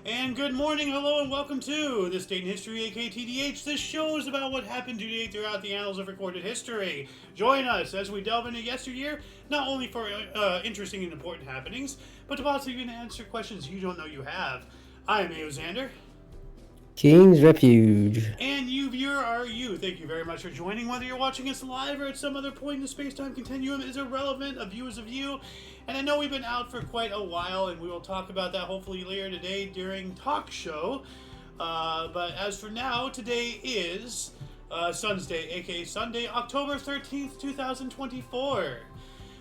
And good morning, hello, and welcome to This Date in History, aka TDH. This show is about what happened today throughout the annals of recorded history. Join us as we delve into yesteryear, not only for interesting and important happenings, but to possibly even answer questions you don't know you have. I am Xander. King's Refuge. And you, viewer, are you. Thank you very much for joining. Whether you're watching us live or at some other point in the space-time continuum is irrelevant. A view is a view. And I know we've been out for quite a while, and we will talk about that hopefully later today during talk show. But as for now, today is Sun's Day, aka Sunday, October 13th, 2024.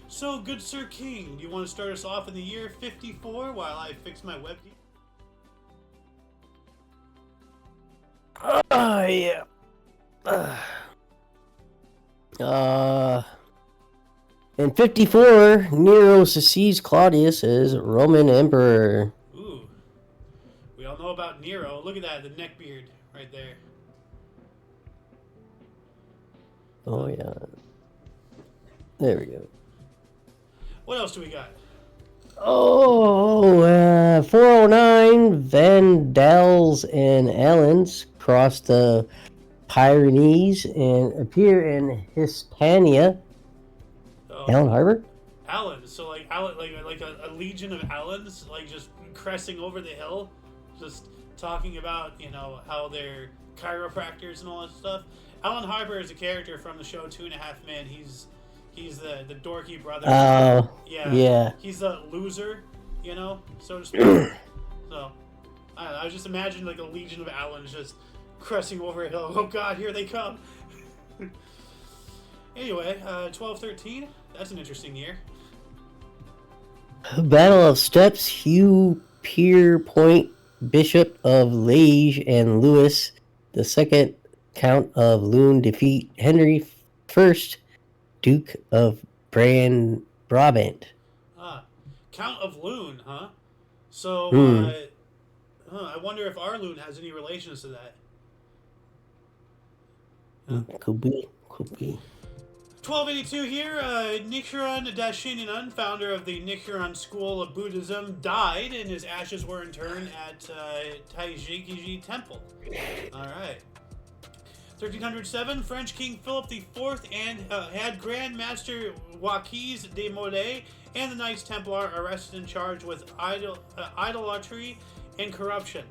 So, good Sir King, do you want to start us off in the year 54 while I fix my webcam? Yeah. In 54, Nero succeeds Claudius as Roman emperor. Ooh. We all know about Nero. Look at that, the neckbeard right there. Oh, yeah. There we go. What else do we got? 409, Vandals and Alans cross the Pyrenees and appear in Hispania. Allen Harbor? Allens. So like a legion of Allens, like just cresting over the hill, just talking about, how they're chiropractors and all that stuff. Allen Harbor is a character from the show 2.5 Men. He's the dorky brother. Oh, yeah. He's a loser, so to speak. So, I don't know, I just imagine like a legion of Allens just cresting over a hill. Oh God, here they come. Anyway, 1213. That's an interesting year. Battle of Steps, Hugh Pierpoint, Bishop of Liege, and Louis II, Count of Loon, defeat Henry I, Duke of Brabant. Count of Loon, huh? So, I wonder if our Loon has any relations to that. Huh? Could be. 1282 here, Nichiren Daishonin, founder of the Nichiren school of Buddhism, died, and his ashes were interred at Taijikiji Temple. Alright. 1307, French King Philip IV and had Grand Master Joaquin de Molay and the Knights Templar arrested and charged with idolatry and corruption.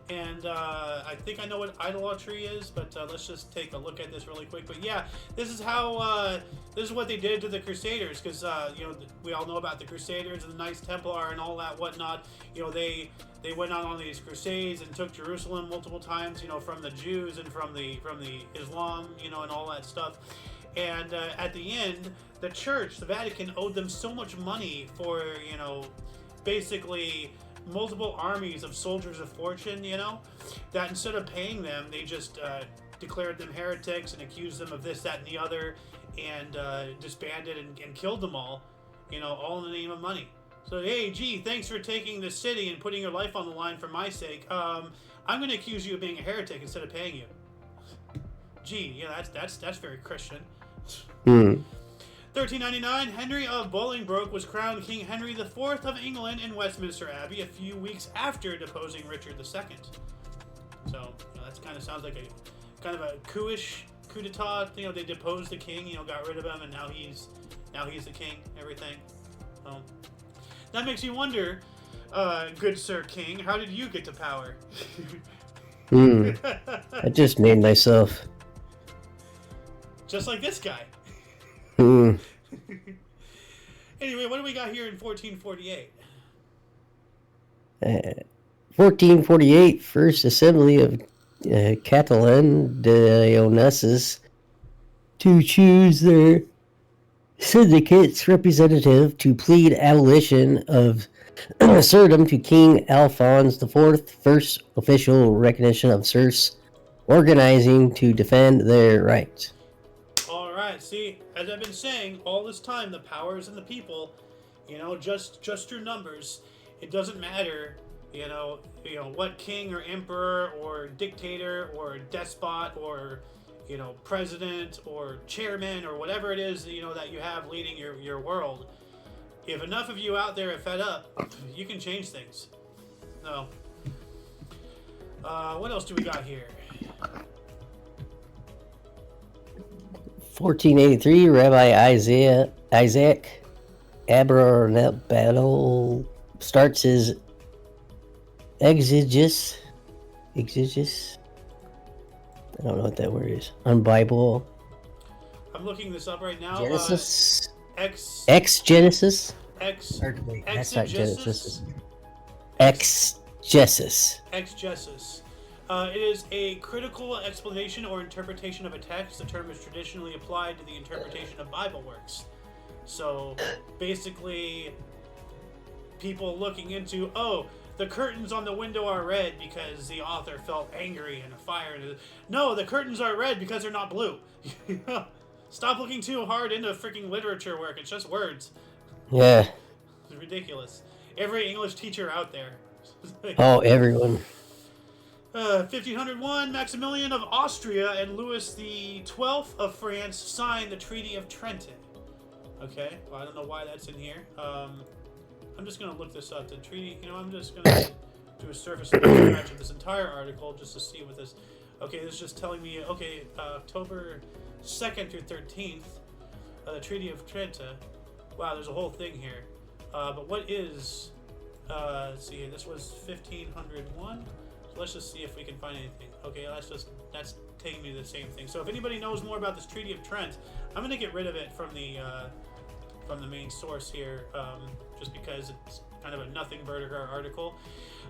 And I think I know what idolatry is, but let's just take a look at this really quick. But yeah, this is how this is what they did to the Crusaders, because we all know about the Crusaders and the Knights Templar and all that whatnot. They went out on these crusades and took Jerusalem multiple times, from the Jews and from the Islam, and all that stuff. And at the end, the Church, the Vatican, owed them so much money for basically multiple armies of soldiers of fortune, that instead of paying them, they just declared them heretics and accused them of this, that, and the other, and disbanded and killed them all, all in the name of money. So, hey, gee, thanks for taking the city and putting your life on the line for my sake. I'm going to accuse you of being a heretic instead of paying you. Gee, that's very Christian. 1399, Henry of Bolingbroke was crowned King Henry IV of England in Westminster Abbey a few weeks after deposing Richard II. So, that kind of sounds like a coup-ish coup d'etat. They deposed the king, got rid of him, and now he's the king, everything. That makes you wonder, good Sir King, how did you get to power? I just made myself. Just like this guy. Anyway, what do we got here in 1448? 1448, First Assembly of Catalan Leoneses to choose their syndicate's representative to plead abolition of serfdom to King Alphonse IV, first official recognition of serfs organizing to defend their rights. Alright, see, as I've been saying all this time, the power is in the people, just through numbers. It doesn't matter, what king or emperor or dictator or despot or, president or chairman or whatever it is, that you have leading your world. If enough of you out there are fed up, you can change things. So, What else do we got here? 1483, Rabbi Isaac Abramelech starts his exegesis. I don't know what that word is. On Bible. I'm looking this up right now. Genesis. Genesis. Wait, that's not Genesis. Exegesis. Exegesis. It is a critical explanation or interpretation of a text. The term is traditionally applied to the interpretation of Bible works. So, basically, people looking into, oh, the curtains on the window are red because the author felt angry and a fire. No, the curtains are red because they're not blue. Stop looking too hard into freaking literature work. It's just words. Yeah. It's ridiculous. Every English teacher out there. Oh, everyone. 1501, Maximilian of Austria and Louis XII of France signed the Treaty of Trenton. Okay, well, I don't know why that's in here. I'm just going to look this up. The treaty, I'm just going to do a surface scratch of this entire article just to see what this... Okay, this is just telling me, okay, October 2nd through 13th, the Treaty of Trenton. Wow, there's a whole thing here. But what is... let's see here, this was 1501. So let's just see if we can find anything. Okay, that's taking me to the same thing. So if anybody knows more about this Treaty of Trent, I'm going to get rid of it from the main source here, just because it's kind of a nothing burger article.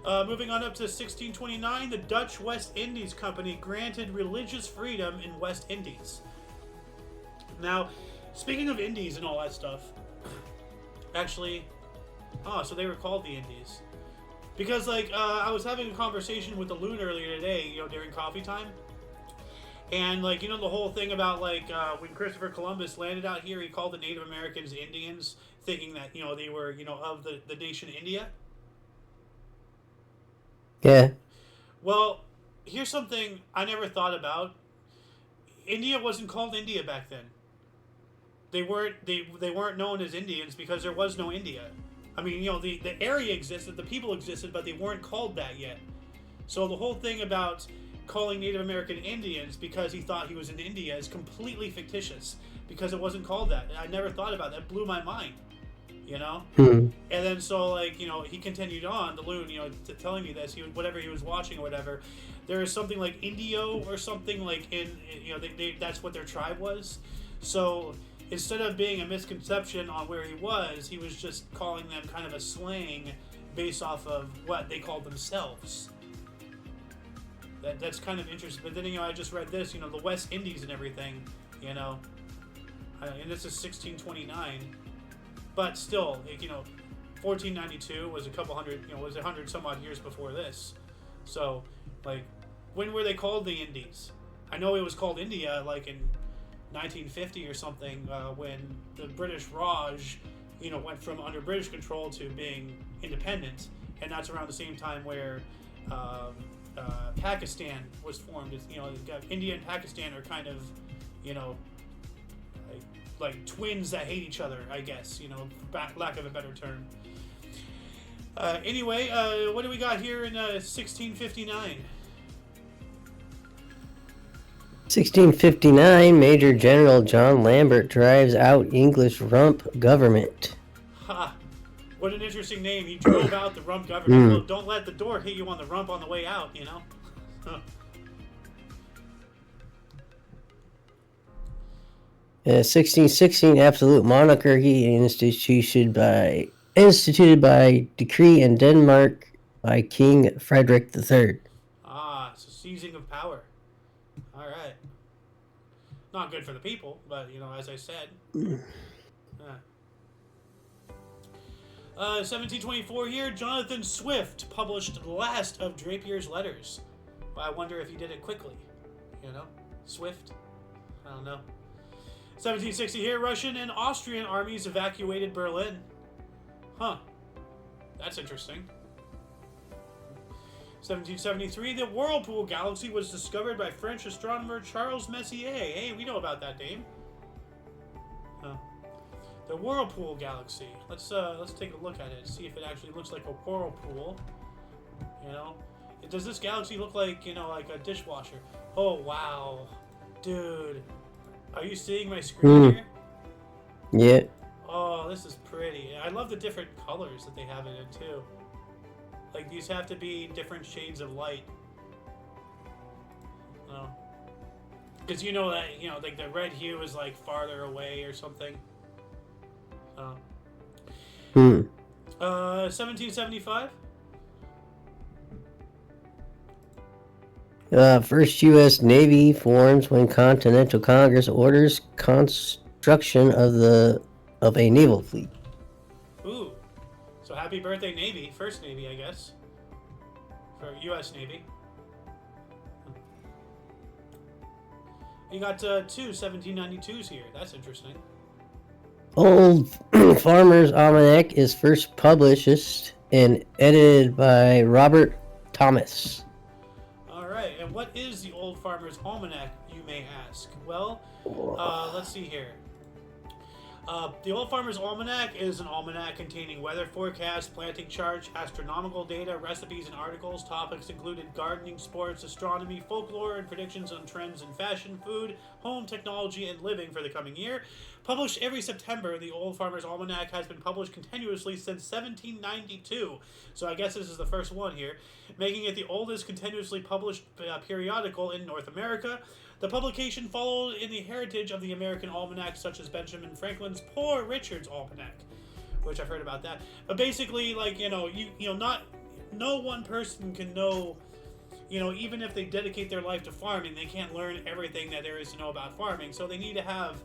Moving on up to 1629, the Dutch West Indies Company granted religious freedom in West Indies. Now, speaking of Indies and all that stuff, actually, so they were called the Indies. Because, I was having a conversation with the Loon earlier today, during coffee time. And, the whole thing about, when Christopher Columbus landed out here, he called the Native Americans Indians, thinking that, they were, of the nation India. Yeah. Well, here's something I never thought about. India wasn't called India back then. They weren't known as Indians because there was no India. I mean, the area existed, the people existed, but they weren't called that yet. So the whole thing about calling Native American Indians because he thought he was in India is completely fictitious because it wasn't called that. I never thought about that. It blew my mind, And then so, he continued on, the Loon, telling me this, whatever he was watching or whatever, there is something like Indio or something that's what their tribe was. So instead of being a misconception on where he was just calling them kind of a slang based off of what they called themselves. That's kind of interesting. But then, I just read this, the West Indies and everything, and this is 1629. But still, 1492 was a couple hundred, was 100 some odd years before this. So, when were they called the Indies? I know it was called India, in 1950 or something, when the British Raj, went from under British control to being independent, and that's around the same time where Pakistan was formed. It's, India and Pakistan are kind of, like twins that hate each other, I guess, lack of a better term. Anyway, what do we got here in 1659? 1659, Major General John Lambert drives out English rump government. Ha! What an interesting name. He drove out the rump government. Well, don't let the door hit you on the rump on the way out, Huh. 1616, absolute monarchy instituted by decree in Denmark by King Frederick III. So seizing of power. All right. Not good for the people, but, as I said. 1724 here, Jonathan Swift published the last of Drapier's letters. Well, I wonder if he did it quickly. Swift? I don't know. 1760 here, Russian and Austrian armies evacuated Berlin. Huh. That's interesting. 1773, the Whirlpool Galaxy was discovered by French astronomer Charles Messier. Hey, we know about that name. Huh. The Whirlpool Galaxy. Let's take a look at it. See if it actually looks like a whirlpool. Does this galaxy look like, like a dishwasher? Oh, wow. Dude. Are you seeing my screen here? Yeah. Oh, this is pretty. I love the different colors that they have in it, too. Like, these have to be different shades of light. Oh. Because you know that, like the red hue is, like, farther away or something. Oh. 1775? First U.S. Navy forms when Continental Congress orders construction of a naval fleet. Ooh. So happy birthday, Navy. First Navy, I guess. For U.S. Navy. You got two 1792s here. That's interesting. Old Farmer's Almanac is first published and edited by Robert Thomas. Alright, and what is the Old Farmer's Almanac, you may ask? Well, let's see here. The Old Farmer's Almanac is an almanac containing weather forecasts, planting charts, astronomical data, recipes, and articles. Topics included gardening, sports, astronomy, folklore, and predictions on trends in fashion, food, home, technology, and living for the coming year. Published every September, the Old Farmer's Almanac has been published continuously since 1792. So I guess this is the first one here, making it the oldest continuously published periodical in North America. The publication followed in the heritage of the American almanacs, such as Benjamin Franklin's Poor Richard's Almanac, which I've heard about that. But basically, like, no one person can know, even if they dedicate their life to farming, they can't learn everything that there is to know about farming. So they need to have,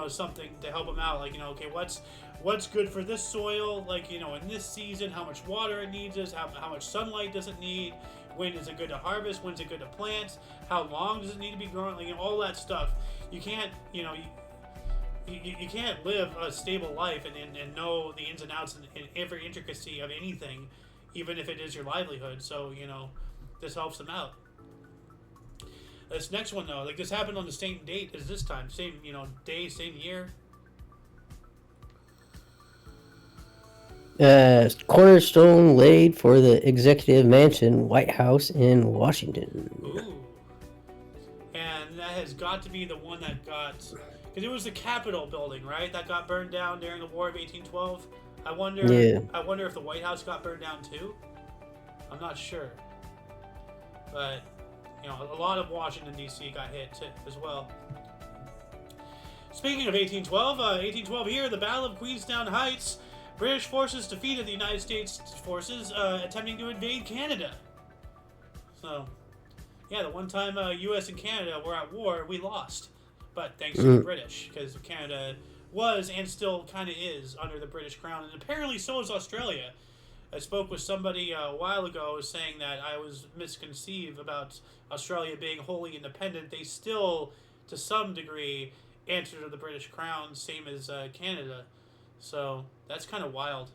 something to help them out. Like, okay, what's good for this soil? Like, in this season, how much water it needs, how much sunlight does it need? When is it good to harvest? When's it good to plant? How long does it need to be growing? Like, all that stuff. You can't, you can't live a stable life and know the ins and outs and every intricacy of anything, even if it is your livelihood. So, this helps them out. This next one, though, like, this happened on the same date as this time. Same, day, same year. Cornerstone laid for the Executive Mansion, White House in Washington. Ooh. And that has got to be the one that got... Because it was the Capitol building, right? That got burned down during the War of 1812. I wonder if the White House got burned down too. I'm not sure. But, a lot of Washington, D.C. got hit too, as well. Speaking of 1812 here, the Battle of Queenstown Heights... British forces defeated the United States forces attempting to invade Canada. So, yeah, the one time U.S. and Canada were at war, we lost. But thanks to the British, because Canada was and still kind of is under the British crown. And apparently so is Australia. I spoke with somebody a while ago saying that I was misconceived about Australia being wholly independent. They still, to some degree, answer to the British crown, same as Canada. So that's kind of wild.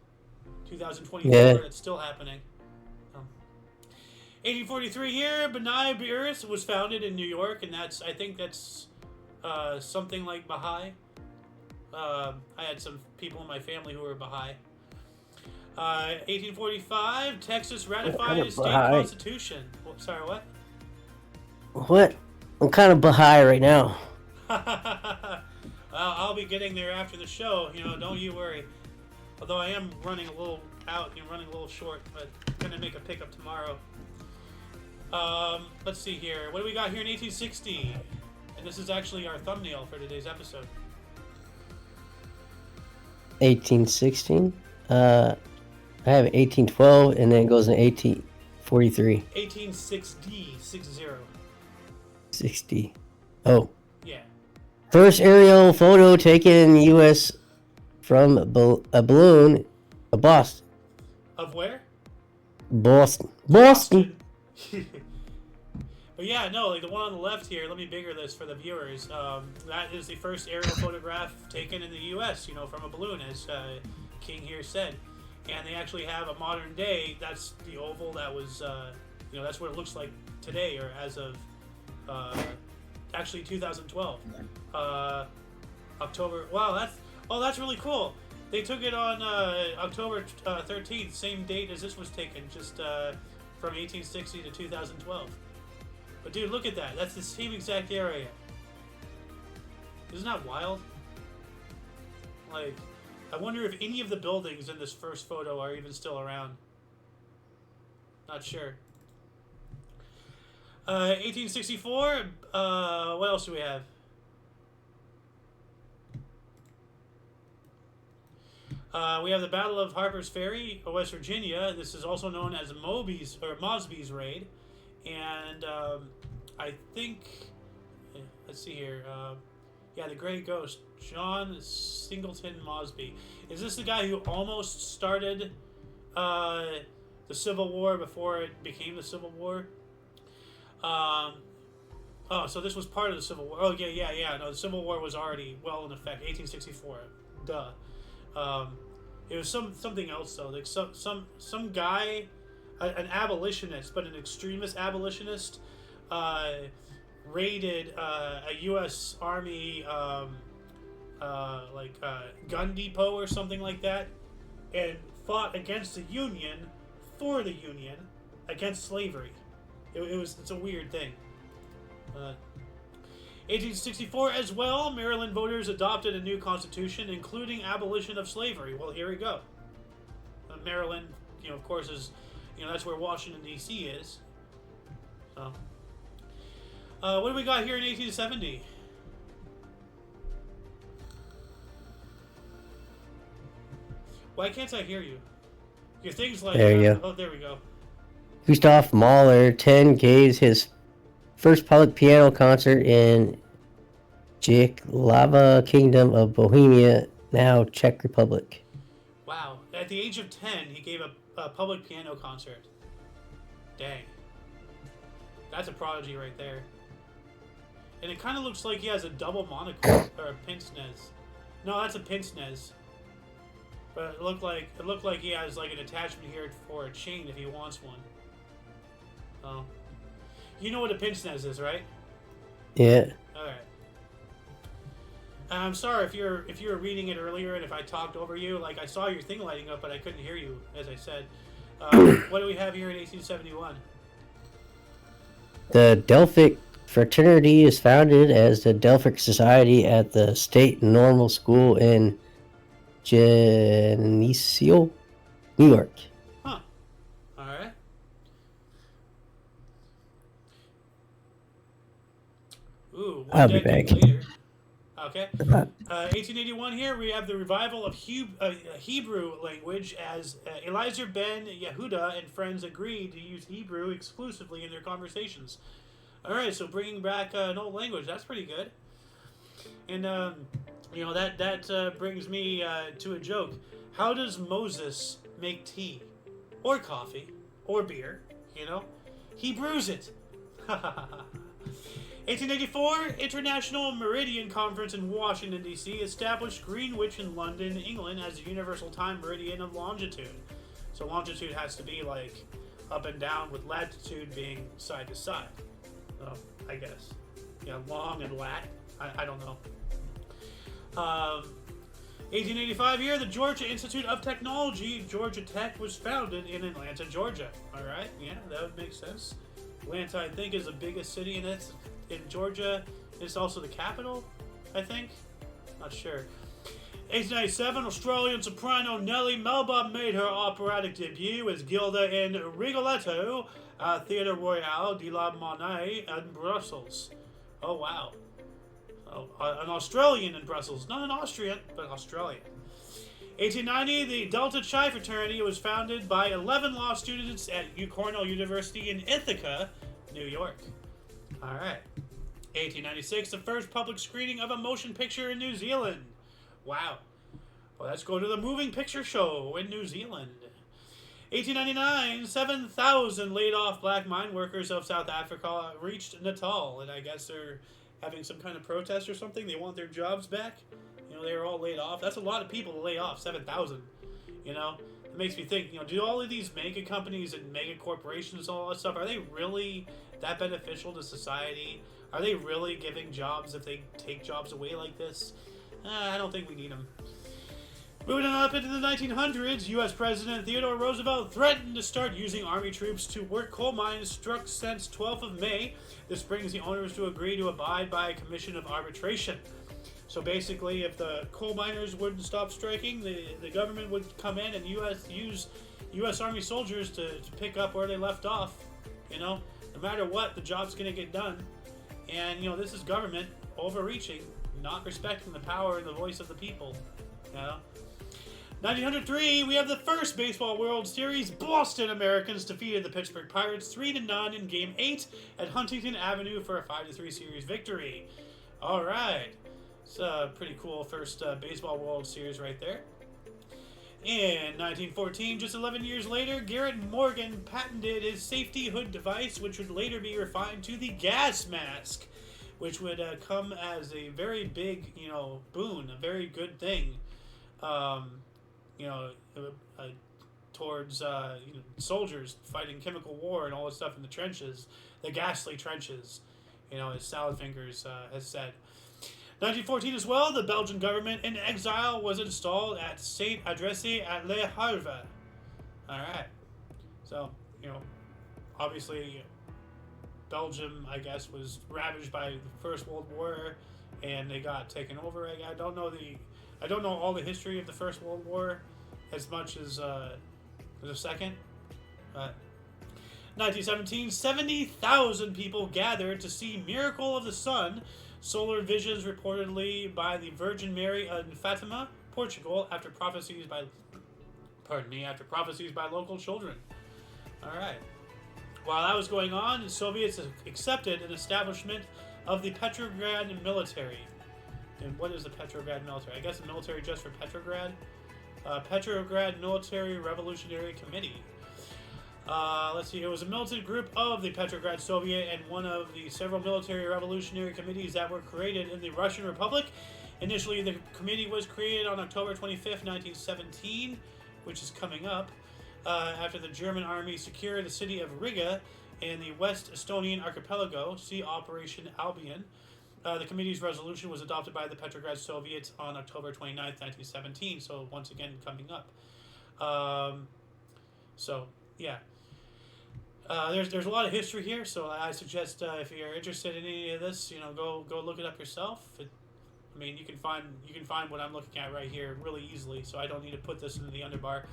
2024, it's still happening. 1843 here, Benai Beerus was founded in New York, and I think that's something like Baha'i. I had some people in my family who were Baha'i. 1845, Texas ratified its state constitution. Oh, sorry, what? What? I'm kind of Baha'i right now. I'll be getting there after the show, don't you worry. Although I am running a little out, running a little short, but I'm going to make a pickup tomorrow. Let's see here. What do we got here in 1860? And this is actually our thumbnail for today's episode. 1816? I have 1812, and then it goes in 1843. 1860, 60. 60. Oh. Yeah. First aerial photo taken in the U.S. from a balloon of Boston. Of where? Boston. But yeah, no, like the one on the left here, let me bigger this for the viewers. That is the first aerial photograph taken in the U.S., from a balloon, as King here said. And they actually have a modern day, that's the oval that was, that's what it looks like today, or as of, actually 2012. October, wow, that's really cool. They took it on October 13th, same date as this was taken, just from 1860 to 2012. But dude, look at that. That's the same exact area. Isn't that wild? Like, I wonder if any of the buildings in this first photo are even still around. Not sure. 1864. What else do we have? We have the Battle of Harper's Ferry, West Virginia. This is also known as Mosby's Raid. And I think, let's see here. Yeah, the Grey Ghost, John Singleton Mosby. Is this the guy who almost started the Civil War before it became the Civil War? Oh, so this was part of the Civil War. Oh, yeah. No, the Civil War was already well in effect. 1864. Duh. It was something else though. Like some guy, an abolitionist, but an extremist abolitionist, raided a U.S. Army gun depot or something like that, and fought against the Union, for the Union, against slavery. It's a weird thing. 1864 as well, Maryland voters adopted a new constitution, including abolition of slavery. Well, here we go. Maryland, of course, is, that's where Washington, D.C. is. So, what do we got here in 1870? Why can't I hear you? Your thing's like... There you go. Oh, there we go. Gustav Mahler, 10, gave his first public piano concert in Jihlava Kingdom of Bohemia, now Czech Republic. Wow. At the age of 10, he gave a public piano concert. Dang. That's a prodigy right there. And it kind of looks like he has a double monocle, or a pince nez. No, that's a pince nez. But it looked like he has like an attachment here for a chain if he wants one. Oh. You know what a pince nez is, right? Yeah. All right. I'm sorry if you were reading it earlier and if I talked over you. Like, I saw your thing lighting up, but I couldn't hear you, as I said. What do we have here in 1871? The Delphic fraternity is founded as the Delphic Society at the State Normal School in Geneseo, New York. Huh. All right. Ooh, I'll be back. Later. Okay. 1881 here, we have the revival of Hebrew language as Eliezer ben Yehuda and friends agreed to use Hebrew exclusively in their conversations. All right, so bringing back an old language, that's pretty good. And, that brings me to a joke. How does Moses make tea? Or coffee? Or beer? He brews it. 1884, International Meridian Conference in Washington, D.C. established Greenwich in London, England as the universal time meridian of longitude. So longitude has to be like up and down, with latitude being side to side. Oh, I guess. Yeah, long and lat. I don't know. 1885 here, the Georgia Institute of Technology, Georgia Tech, was founded in Atlanta, Georgia. All right, yeah, that would make sense. Atlanta, I think, is the biggest city in Georgia. It's also the capital, I think. Not sure. 1897, Australian soprano Nellie Melba made her operatic debut as Gilda in Rigoletto, Theatre Royal de la Monnaie in Brussels. Oh, wow. Oh, an Australian in Brussels. Not an Austrian, but Australian. 1890, the Delta Chi fraternity was founded by 11 law students at Cornell University in Ithaca, New York. All right. 1896, the first public screening of a motion picture in New Zealand. Wow. Well, let's go to the moving picture show in New Zealand. 1899, 7,000 laid-off black mine workers of South Africa reached Natal, and I guess they're having some kind of protest or something. They want their jobs back. They were all laid off. That's a lot of people to lay off, 7,000. It makes me think, do all of these mega companies and mega corporations and all that stuff, are they really that beneficial to society? Are they really giving jobs if they take jobs away like this? I don't think we need them. Moving on up into the 1900s, U.S. President Theodore Roosevelt threatened to start using Army troops to work coal mines struck since 12th of May. This brings the owners to agree to abide by a commission of arbitration. So basically, if the coal miners wouldn't stop striking, the government would come in and use U.S. Army soldiers to pick up where they left off. You know, no matter what, the job's going to get done. And, you know, this is government overreaching, not respecting the power and the voice of the people. You know? 1903, we have the first Baseball World Series. Boston Americans defeated the Pittsburgh Pirates 3-0 in Game 8 at Huntington Avenue for a 5-3 series victory. All right. It's a pretty cool first Baseball World Series right there. In 1914, just 11 years later, Garrett Morgan patented his safety hood device, which would later be refined to the gas mask, which would come as a very big, you know, boon, a very good thing, you know, towards soldiers fighting chemical war and all this stuff in the trenches, the ghastly trenches, you know, as Salad Fingers has said. 1914 as well, the Belgian government in exile was installed at Saint Adresse at Le Havre. Alright. So, you know, obviously Belgium, I guess, was ravaged by the First World War and they got taken over. I don't know all the history of the First World War as much as the Second. 1917, 70,000 people gathered to see Miracle of the Sun, solar visions reportedly by the Virgin Mary in Fatima, Portugal, after prophecies by local children. All right. While that was going on, the Soviets accepted an establishment of the Petrograd military. And what is the Petrograd military? I guess the military just for Petrograd. Petrograd Military Revolutionary Committee. Let's see, it was a militant group of the Petrograd Soviet and one of the several military revolutionary committees that were created in the Russian Republic. Initially, the committee was created on October 25th, 1917, which is coming up, after the German army secured the city of Riga in the West Estonian archipelago, see Operation Albion. The committee's resolution was adopted by the Petrograd Soviets on October 29th, 1917, so once again coming up. Yeah. There's a lot of history here, so I suggest if you're interested in any of this, you know, go look it up yourself. I mean, you can find what I'm looking at right here really easily, so I don't need to put this into the underbar.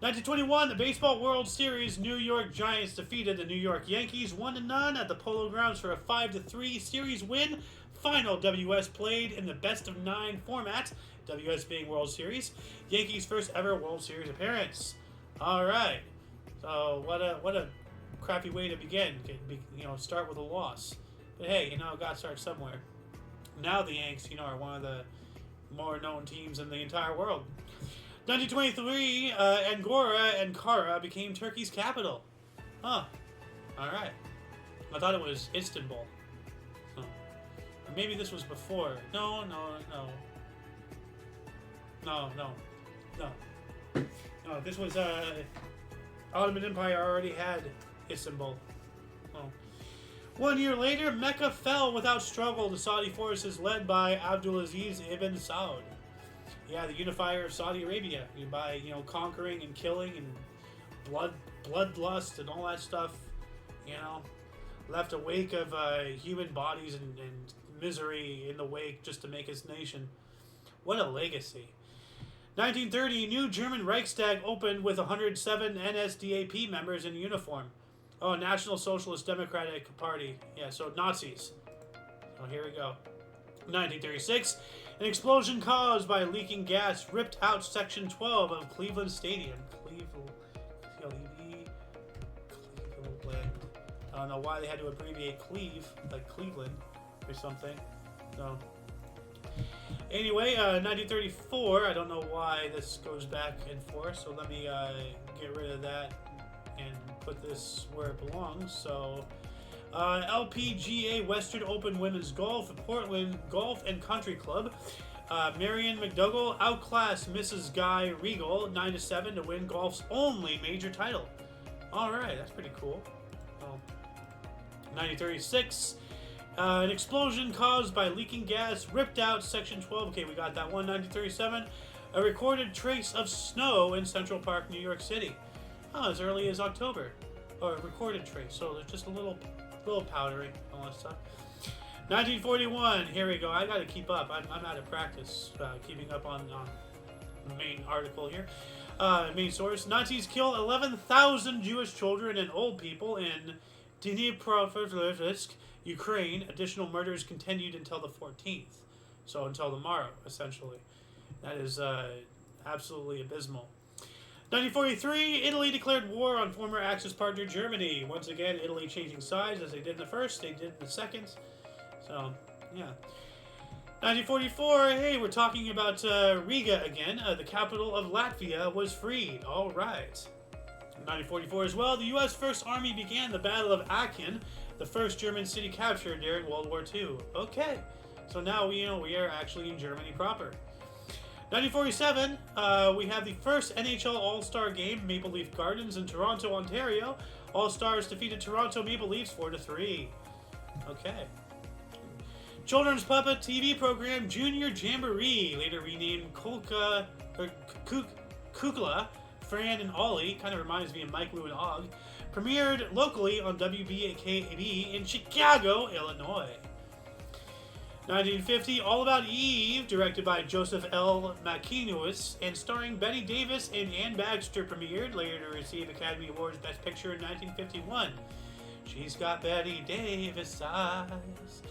1921, the Baseball World Series, New York Giants defeated the New York Yankees 1-0 at the Polo Grounds for a 5-3 series win. Final WS played in the best-of-9 format, WS being World Series. Yankees' first ever World Series appearance. All right. So what a crappy way to begin. You know, start with a loss. But hey, you know, got to start somewhere. Now the Yanks, you know, are one of the more known teams in the entire world. 1923, Angora and Kara became Turkey's capital. Huh. All right. I thought it was Istanbul. Huh. Or maybe this was before. No. No, this was Ottoman Empire already had Istanbul. Oh. 1 year later, Mecca fell without struggle to Saudi forces led by Abdulaziz ibn Saud. Yeah, the unifier of Saudi Arabia. By, you know, conquering and killing and bloodlust and all that stuff, you know, left a wake of human bodies and misery in the wake just to make his nation. What a legacy. 1930, new German Reichstag opened with 107 NSDAP members in uniform. Oh, National Socialist Democratic Party. Yeah, so Nazis. So here we go. 1936, an explosion caused by leaking gas ripped out Section 12 of Cleveland Stadium. Cleveland. I don't know why they had to abbreviate Cleve, like Cleveland or something. So, anyway, 1934, I don't know why this goes back and forth, so let me get rid of that and put this where it belongs. So, LPGA Western Open Women's Golf, Portland Golf and Country Club. Marion McDougall outclassed Mrs. Guy Regal 9-7 to win golf's only major title. All right, that's pretty cool. 1936, an explosion caused by leaking gas ripped out Section 12. Okay, we got that one. 1937, a recorded trace of snow in Central Park, New York City. Oh, as early as October. Or a recorded trace, so there's just a little powdery, all that stuff. 1941, here we go. I gotta keep up. I'm out of practice keeping up on the main article here. Main source. Nazis kill 11,000 Jewish children and old people in Dnipropetrovsk, Ukraine. Additional murders continued until the 14th. So until tomorrow, essentially. That is absolutely abysmal. 1943, Italy declared war on former Axis partner Germany. Once again, Italy changing sides as they did in the first, they did in the second. So, yeah. 1944, hey, we're talking about Riga again. The capital of Latvia was freed. All right. 1944 as well, the U.S. First Army began the Battle of Aachen, the first German city captured during World War II. Okay. So now we are actually in Germany proper. 1947, we have the first NHL All-Star Game, Maple Leaf Gardens in Toronto, Ontario. All-Stars defeated Toronto Maple Leafs 4-3. Okay. Children's puppet TV program Junior Jamboree, later renamed Kukla, Fran and Ollie, kind of reminds me of Mike, Lou, and Og, premiered locally on WBKB in Chicago, Illinois. 1950, All About Eve, directed by Joseph L. McKinus and starring Betty Davis and Ann Baxter, premiered, later to receive Academy Awards Best Picture in 1951. She's got Betty Davis eyes.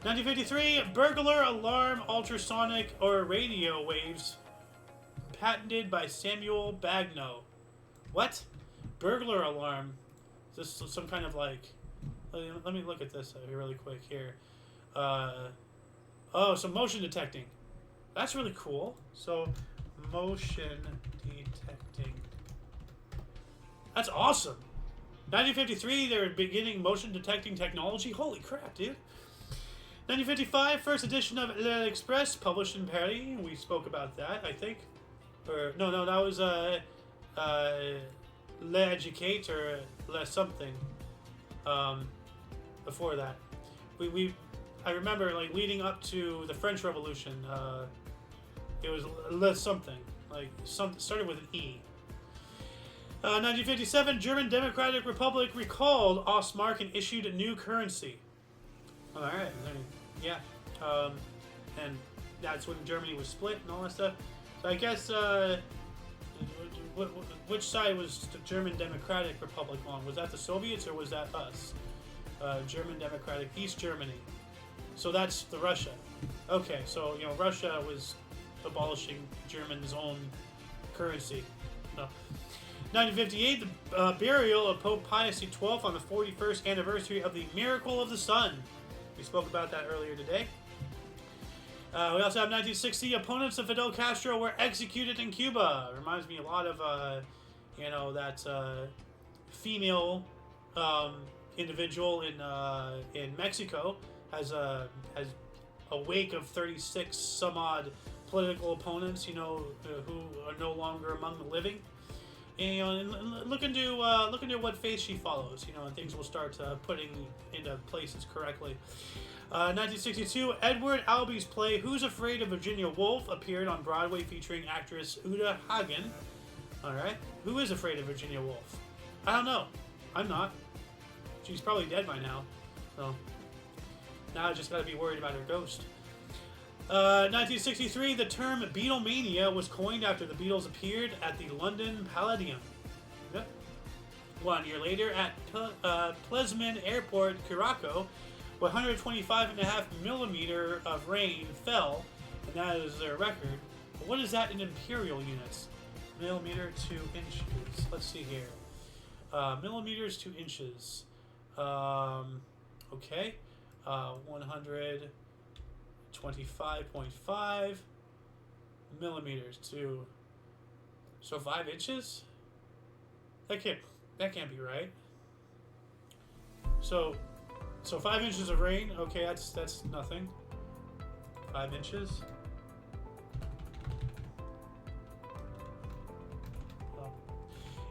1953, burglar alarm ultrasonic or radio waves, patented by Samuel Bagno. What? Burglar alarm? Is this some kind of like... Let me look at this really quick here. Oh, so motion detecting. That's really cool. So, motion detecting. That's awesome. 1953, they were beginning motion detecting technology. Holy crap, dude. 1955, first edition of L'Express, published in Paris. We spoke about that, I think. Or, no, that was L'Educate or Le something. Before that. I remember, like, leading up to the French Revolution, it was Le something. Like, started with an E. 1957, German Democratic Republic recalled Ostmark and issued a new currency. Alright, yeah. And that's when Germany was split and all that stuff. So I guess, which side was the German Democratic Republic on? Was that the Soviets or was that us? German Democratic, East Germany. So that's the Russia. Okay, so, Russia was abolishing Germany's own currency. No. 1958, the burial of Pope Pius XII on the 41st anniversary of the Miracle of the Sun. We spoke about that earlier today. We also have 1960, opponents of Fidel Castro were executed in Cuba. Reminds me a lot of, that female individual in Mexico has a wake of 36 some odd political opponents, who are no longer among the living. And look into what faith she follows, and things will start putting into places correctly. 1962, Edward Albee's play Who's Afraid of Virginia Woolf appeared on Broadway featuring actress Uta Hagen. Alright, who is afraid of Virginia Woolf? I don't know. I'm not. She's probably dead by now. So, now I just gotta be worried about her ghost. 1963, the term Beatlemania was coined after the Beatles appeared at the London Palladium. Yep. 1 year later, at Plesman Airport, Curacao, 125.5 millimeter of rain fell, and that is their record. But what is that in imperial units? Millimeter to inches. Let's see here. Millimeters to inches. Okay. 125.5 millimeters to... So 5 inches? That can't be right. So 5 inches of rain, okay, that's nothing. 5 inches.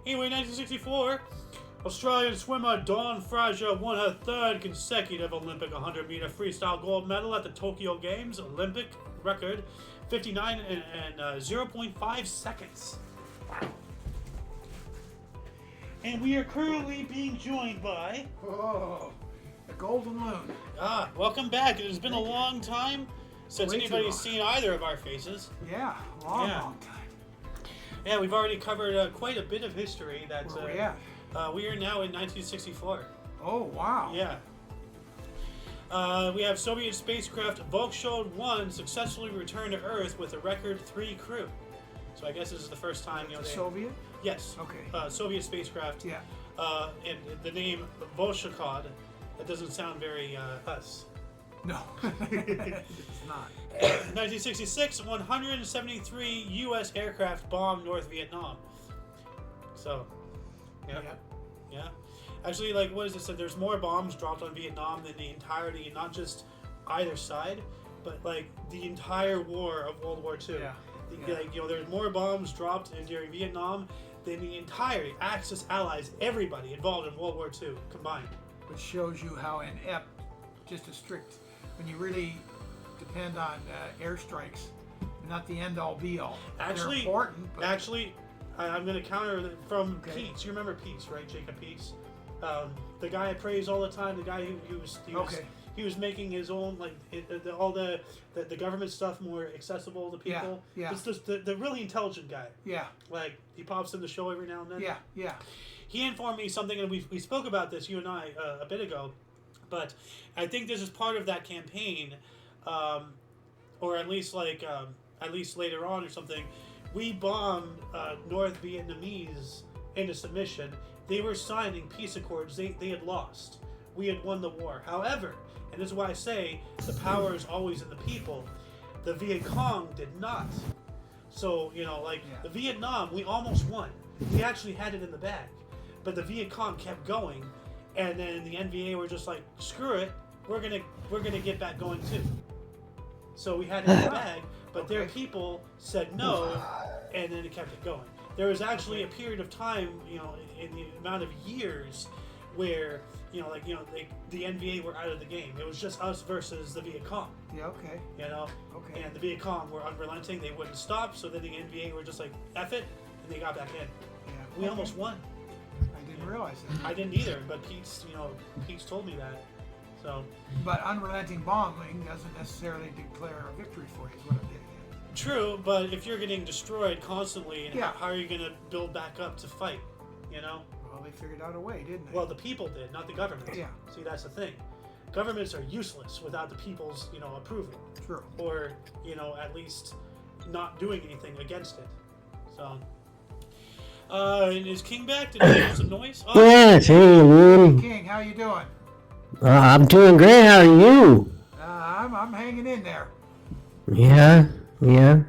Anyway, 1964, Australian swimmer Dawn Fraser won her 3rd consecutive Olympic 100-meter freestyle gold medal at the Tokyo Games. Olympic record 59 and 0.5 seconds. Wow. And we are currently being joined by... Oh, the Golden Moon. Welcome back. It has been a long time since Way too anybody's long. seen either of our faces. Yeah, long time. Yeah, we've already covered quite a bit of history. That's Where we at? we are now in 1964. Oh, wow. Yeah. We have Soviet spacecraft Volkshow 1 successfully returned to Earth with a record 3 crew. So I guess this is the first time, The Soviet? Yes. Okay. Soviet spacecraft. Yeah. And the name Volshakod, that doesn't sound very us. No, it's not. 1966, 173 U.S. aircraft bombed North Vietnam. So, yeah. Actually, like, what is it said? There's more bombs dropped on Vietnam than the entirety, not just either side, but like the entire war of World War II. Yeah. Like, there's more bombs dropped during Vietnam than the entire Axis allies, everybody involved in World War II combined. Which shows you how inept, just a strict, when you really depend on airstrikes, not the end-all be-all. Actually, they're important. But... I'm going to counter from Okay. Peets. You remember Peets, right? Jacob Peets, the guy I praise all the time. The guy he was making his own, like, all the government stuff more accessible to people. Yeah. It's just the really intelligent guy. Yeah. Like, he pops in the show every now and then. Yeah. He informed me something, and we spoke about this, you and I, a bit ago. But I think this is part of that campaign, or at least later on or something. We bombed North Vietnamese into submission. They were signing peace accords. They had lost. We had won the war. However, and this is why I say the power is always in the people, the Viet Cong did not. So, the Vietnam, we almost won. We actually had it in the bag. But the Viet Cong kept going, and then the NVA were just like, screw it, we're gonna get back going too. So we had it in the bag, but their people said no, and then it kept it going. There was actually a period of time, in the amount of years where, the NVA were out of the game. It was just us versus the Viet Cong. Yeah, okay. Okay. And the Viet Cong were unrelenting. They wouldn't stop, so then the NVA were just like, F it, and they got back in. Yeah. We almost won. I didn't realize that. I didn't either, but Pete's told me that. So. But unrelenting bombing doesn't necessarily declare a victory for you, is what I'm getting at. True, but if you're getting destroyed constantly, Yeah. how are you going to build back up to fight? Well, they figured out a way, didn't they? Well, the people did, not the government. Yeah. See, that's the thing. Governments are useless without the people's, approval. True. Or, at least not doing anything against it. So. And is King back? Did he make some noise? Oh, Yes, hey, Woody. King, how you doing? I'm doing great. How are you? I'm hanging in there. Yeah,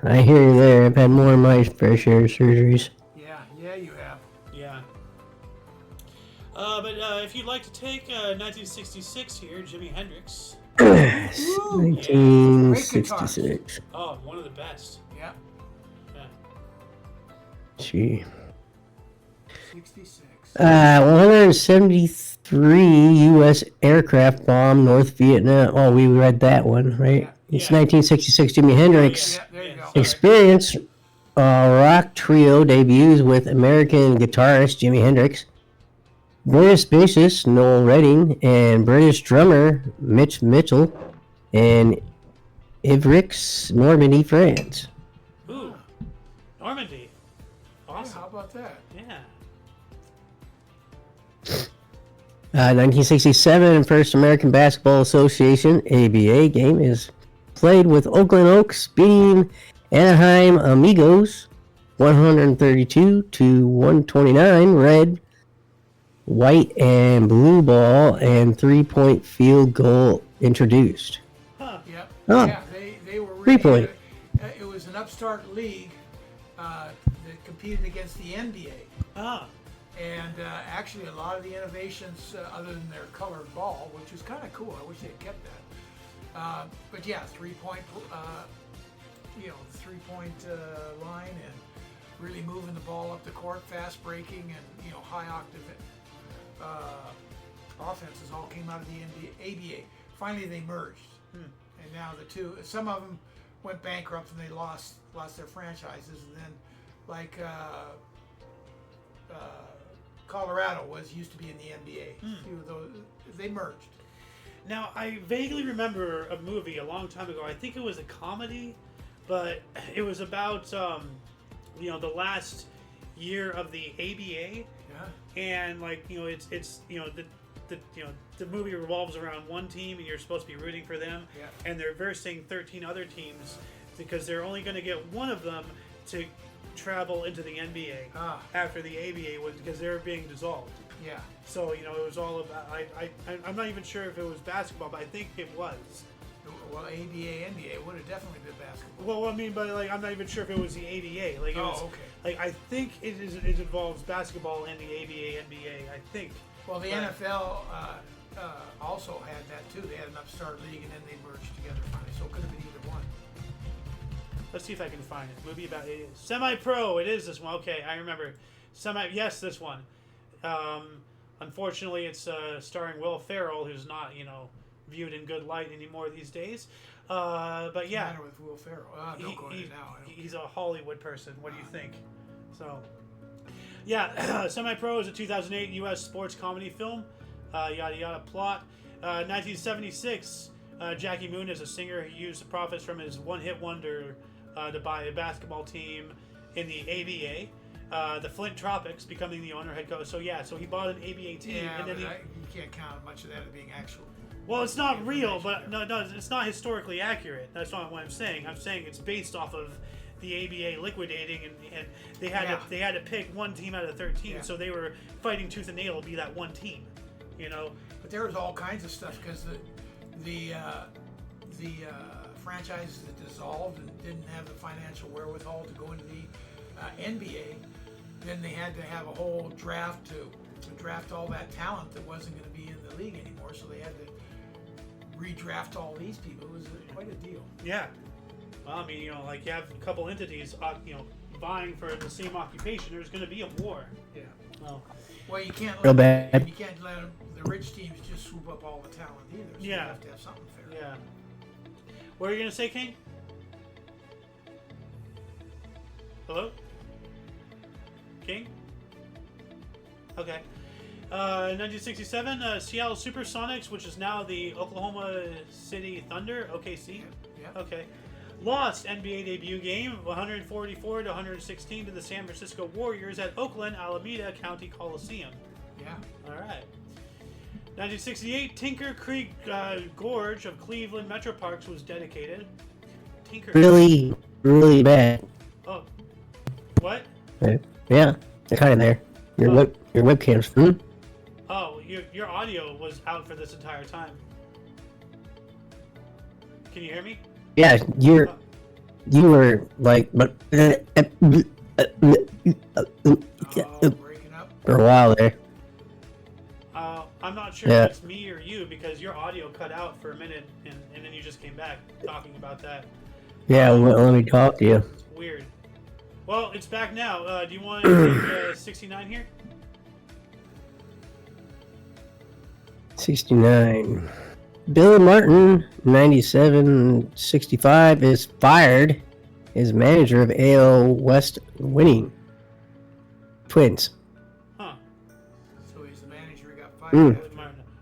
I hear you there. I've had more of my fair share of surgeries. Yeah, you have. Yeah. But if you'd like to take 1966 here, Jimi Hendrix. 1966. Oh, one of the best. Yeah. Gee. 66. 173 U.S. aircraft bombed North Vietnam. Oh, we read that one, right? It's 1966. Jimi Hendrix Yeah, there you go. Experience rock trio debuts with American guitarist Jimi Hendrix, British bassist Noel Redding, and British drummer Mitch Mitchell in Ivrix, Normandy, France. Ooh, Normandy. Awesome. How about that? Yeah. 1967, First American Basketball Association (ABA) game is played with Oakland Oaks beating Anaheim Amigos 132-129. Red, white, and blue ball and 3-point field goal introduced. Huh. Yep. Oh. Yeah, they were really 3-point. It was an upstart league that competed against the NBA. Ah. And actually, a lot of the innovations, other than their colored ball, which was kind of cool. I wish they had kept that. But yeah, 3-point, line, and really moving the ball up the court, fast breaking, and high octave offenses all came out of the ABA. Finally, they merged, and now the two. Some of them went bankrupt and they lost their franchises, and then like Colorado used to be in the NBA. Few of those, they merged. Now, I vaguely remember a movie a long time ago. I think it was a comedy, but it was about the last year of the ABA. Yeah. And like it's the movie revolves around one team, and you're supposed to be rooting for them. Yeah. And they're versing 13 other teams because they're only going to get one of them to travel into the NBA after the ABA because they're being dissolved. Yeah. So it was all about. I'm not even sure if it was basketball, but I think it was. Well, ABA, NBA would have definitely been basketball. Well, I mean, but like I'm not even sure if it was the ABA. Like it was. Okay. Like I think it involves basketball and the ABA, NBA. I think. Well, the NFL also had that too. They had an upstart league, and then they merged together finally. So it could have been either one. Let's see if I can find it. Movie about semi-pro. It is this one. Okay, I remember. Yes, this one. Unfortunately, it's starring Will Ferrell, who's not viewed in good light anymore these days. But yeah. What's the matter with Will Ferrell? Don't go into it now. He's a Hollywood person. What do you think? So, yeah, Semi-Pro is a 2008 U.S. sports comedy film. Yada yada plot. 1976. Jackie Moon is a singer who used the profits from his one-hit wonder to buy a basketball team in the ABA. The Flint Tropics, becoming the owner, head coach. So he bought an ABA team, Yeah, and then you can't count much of that as being actual. Well, it's not real, but no, it's not historically accurate. That's not what I'm saying. I'm saying it's based off of the ABA liquidating, and they had to pick one team out of 13, so they were fighting tooth and nail to be that one team, But there was all kinds of stuff because the franchises that dissolved and didn't have the financial wherewithal to go into the NBA. Then they had to have a whole draft to draft all that talent that wasn't going to be in the league anymore. So they had to redraft all these people. It was quite a deal. Yeah. Well, I mean, you have a couple entities, vying for the same occupation. There's going to be a war. Yeah. Well, you can't Real let bad. you can't let the rich teams just swoop up all the talent either. So you have to have something fair. Yeah. What are you going to say, King? Hello? King? Okay. 1967, Seattle Supersonics, which is now the Oklahoma City Thunder, OKC. Yeah. Okay. Lost NBA debut game, 144 to 116 to the San Francisco Warriors at Oakland Alameda County Coliseum. Yeah. All right. 1968, Tinker Creek Gorge of Cleveland Metro Parks was dedicated. Tinker. Really, really bad. Oh. What? Yeah, they're kind of there. Your webcam's. Oh, your audio was out for this entire time. Can you hear me? Yeah, you were like, but Breaking up. for a while there. I'm not sure if it's me or you because your audio cut out for a minute and then you just came back talking about that. Yeah, let me talk to you. It's weird. Well, it's back now. Do you want to take 69 here? 69. Bill Martin, 97-65, is fired as manager of AL West winning Twins. Huh. So he's the manager. He got fired.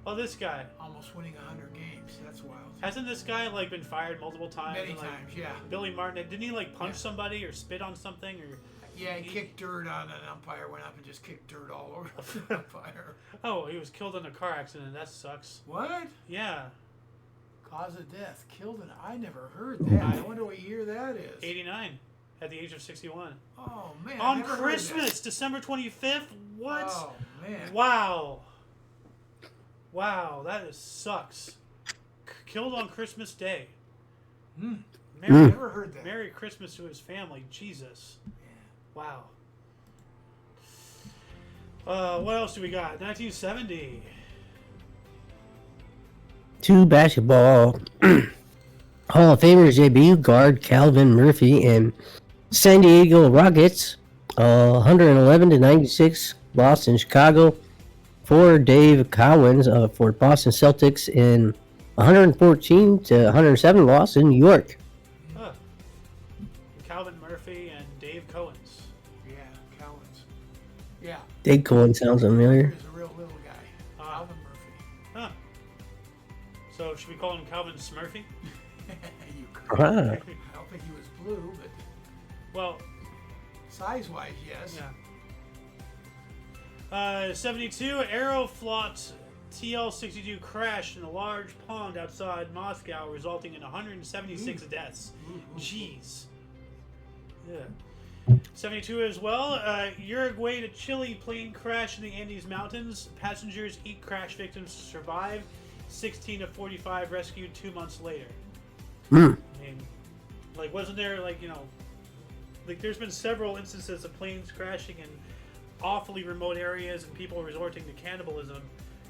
Oh, this guy. Almost winning 100 games. That's wild. Hasn't this guy been fired multiple times? Many and, times, yeah. Billy Martin, didn't he punch somebody or spit on something or? Yeah, he kicked dirt on an umpire. Went up and just kicked dirt all over the umpire. Oh, he was killed in a car accident. That sucks. What? Yeah. Cause of death. Killed an. I never heard that. I wonder what year that is. 89, at the age of 61. Oh man. On Christmas, December 25th. What? Oh man. Wow. Wow, that sucks. Killed on Christmas Day. Never heard that. Merry Christmas to his family. Jesus. Wow. What else do we got? 1970. Two basketball Hall of Famers debut guard Calvin Murphy and San Diego Rockets, 111-96 loss in Chicago. For Dave Cowens for Boston Celtics in 114-107 loss in New York. Digcoin sounds familiar. He's a real little guy. Calvin Murphy. Huh. So should we call him Calvin Smurfy? You could. Ah. I don't think he was blue, but Well, size-wise, yes. yeah. 72, Aeroflot TL-62 crashed in a large pond outside Moscow, resulting in 176 deaths. Jeez. Yeah. 72 as well. Uruguay to Chile plane crash in the Andes Mountains. Passengers, 8 crash victims survive. 16 of 45 rescued 2 months later. Hmm. I mean, like, wasn't there, like, you know, like, there's been several instances of planes crashing in awfully remote areas and people resorting to cannibalism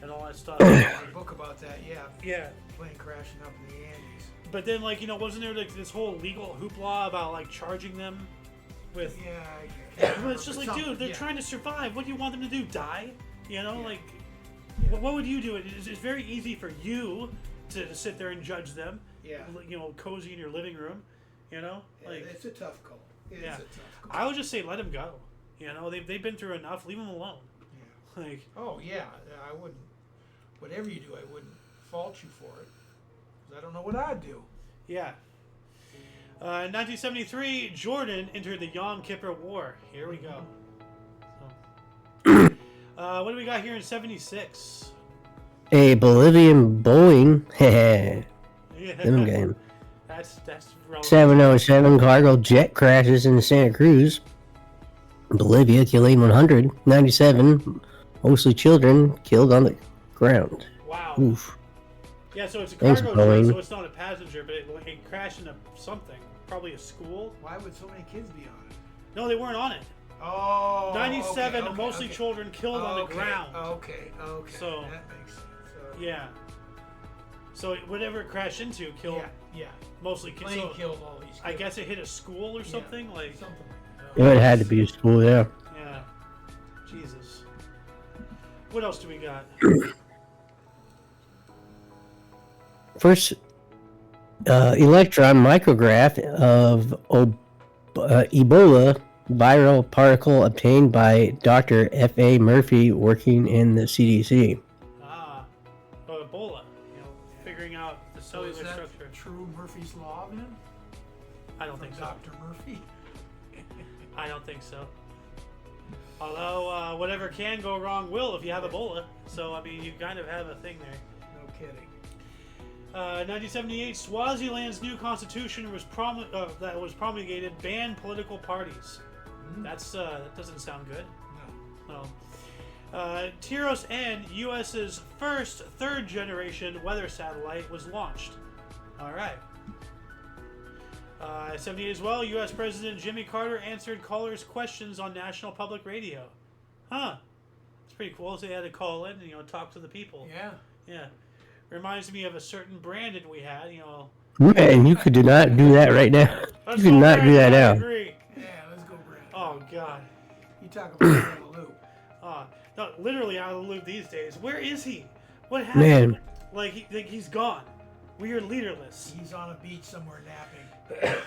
and all that stuff. There's a book about that, yeah. Yeah. Plane crashing up in the Andes. But then, like, you know, wasn't there, like, this whole legal hoopla about, like, charging them with... Yeah, Well, it's just like, dude, they're trying to survive. What do you want them to do? Die? You know, Yeah. like, Yeah. what would you do? It's very easy for you to sit there and judge them. Yeah. You know, cozy in your living room. You know, like, It's a tough call. It's yeah. a tough call. I would just say let them go. You know, they've been through enough. Leave them alone. Yeah. Like, Oh, yeah. I wouldn't. Whatever you do, I wouldn't fault you for it. 'Cause I don't know what I'd do. yeah. 1973, Jordan entered the Yom Kippur War. Here we go. So, what do we got here in 76? A Bolivian Boeing. Yeah. Them game. That's relevant. 707 cargo jet crashes in Santa Cruz, Bolivia, killing 197, mostly children, killed on the ground. Wow. Oof. Yeah, so it's a Thanks, cargo jet, Playin. so it's not a passenger, but it crashed into something. Probably a school. Why would so many kids be on it? No, they weren't on it. Oh. 97, okay, mostly okay. children killed on the ground. Okay. So- that makes sense. So, Yeah. So whatever it crashed into killed Yeah. mostly kids. Plane So killed all these kids. I guess it hit a school or something. Yeah, Like, something like that. It had to be a school, yeah. yeah. Jesus. What else do we got? First electron micrograph of Ebola viral particle obtained by Dr. F.A. Murphy working in the CDC. Ebola. You know, figuring out the So is cellular that structure. true Murphy's Law then? I don't think so. Dr. Murphy? I don't think so. Although, whatever can go wrong will if you have Ebola. So, I mean, you kind of have a thing there. No kidding. 1978, Swaziland's new constitution was that was promulgated banned political parties. That's that doesn't sound good. No. No. Tiros N, U.S.'s first third-generation weather satellite, was launched. All right. 78 as well, U.S. President Jimmy Carter answered callers' questions on National Public Radio. Huh. It's pretty cool. So they had to call in and, you know, talk to the people. Yeah. Yeah. Reminds me of a certain Brandon we had, you know. Man, you could not do that right now. Let's You could go, not do that Brandon, I now. agree. Yeah, let's go, Brandon. Oh, God. You talk about out of the loop. No, literally out of the loop these days. Where is he? What happened? Man. Like, he's gone. We are leaderless. He's on a beach somewhere napping.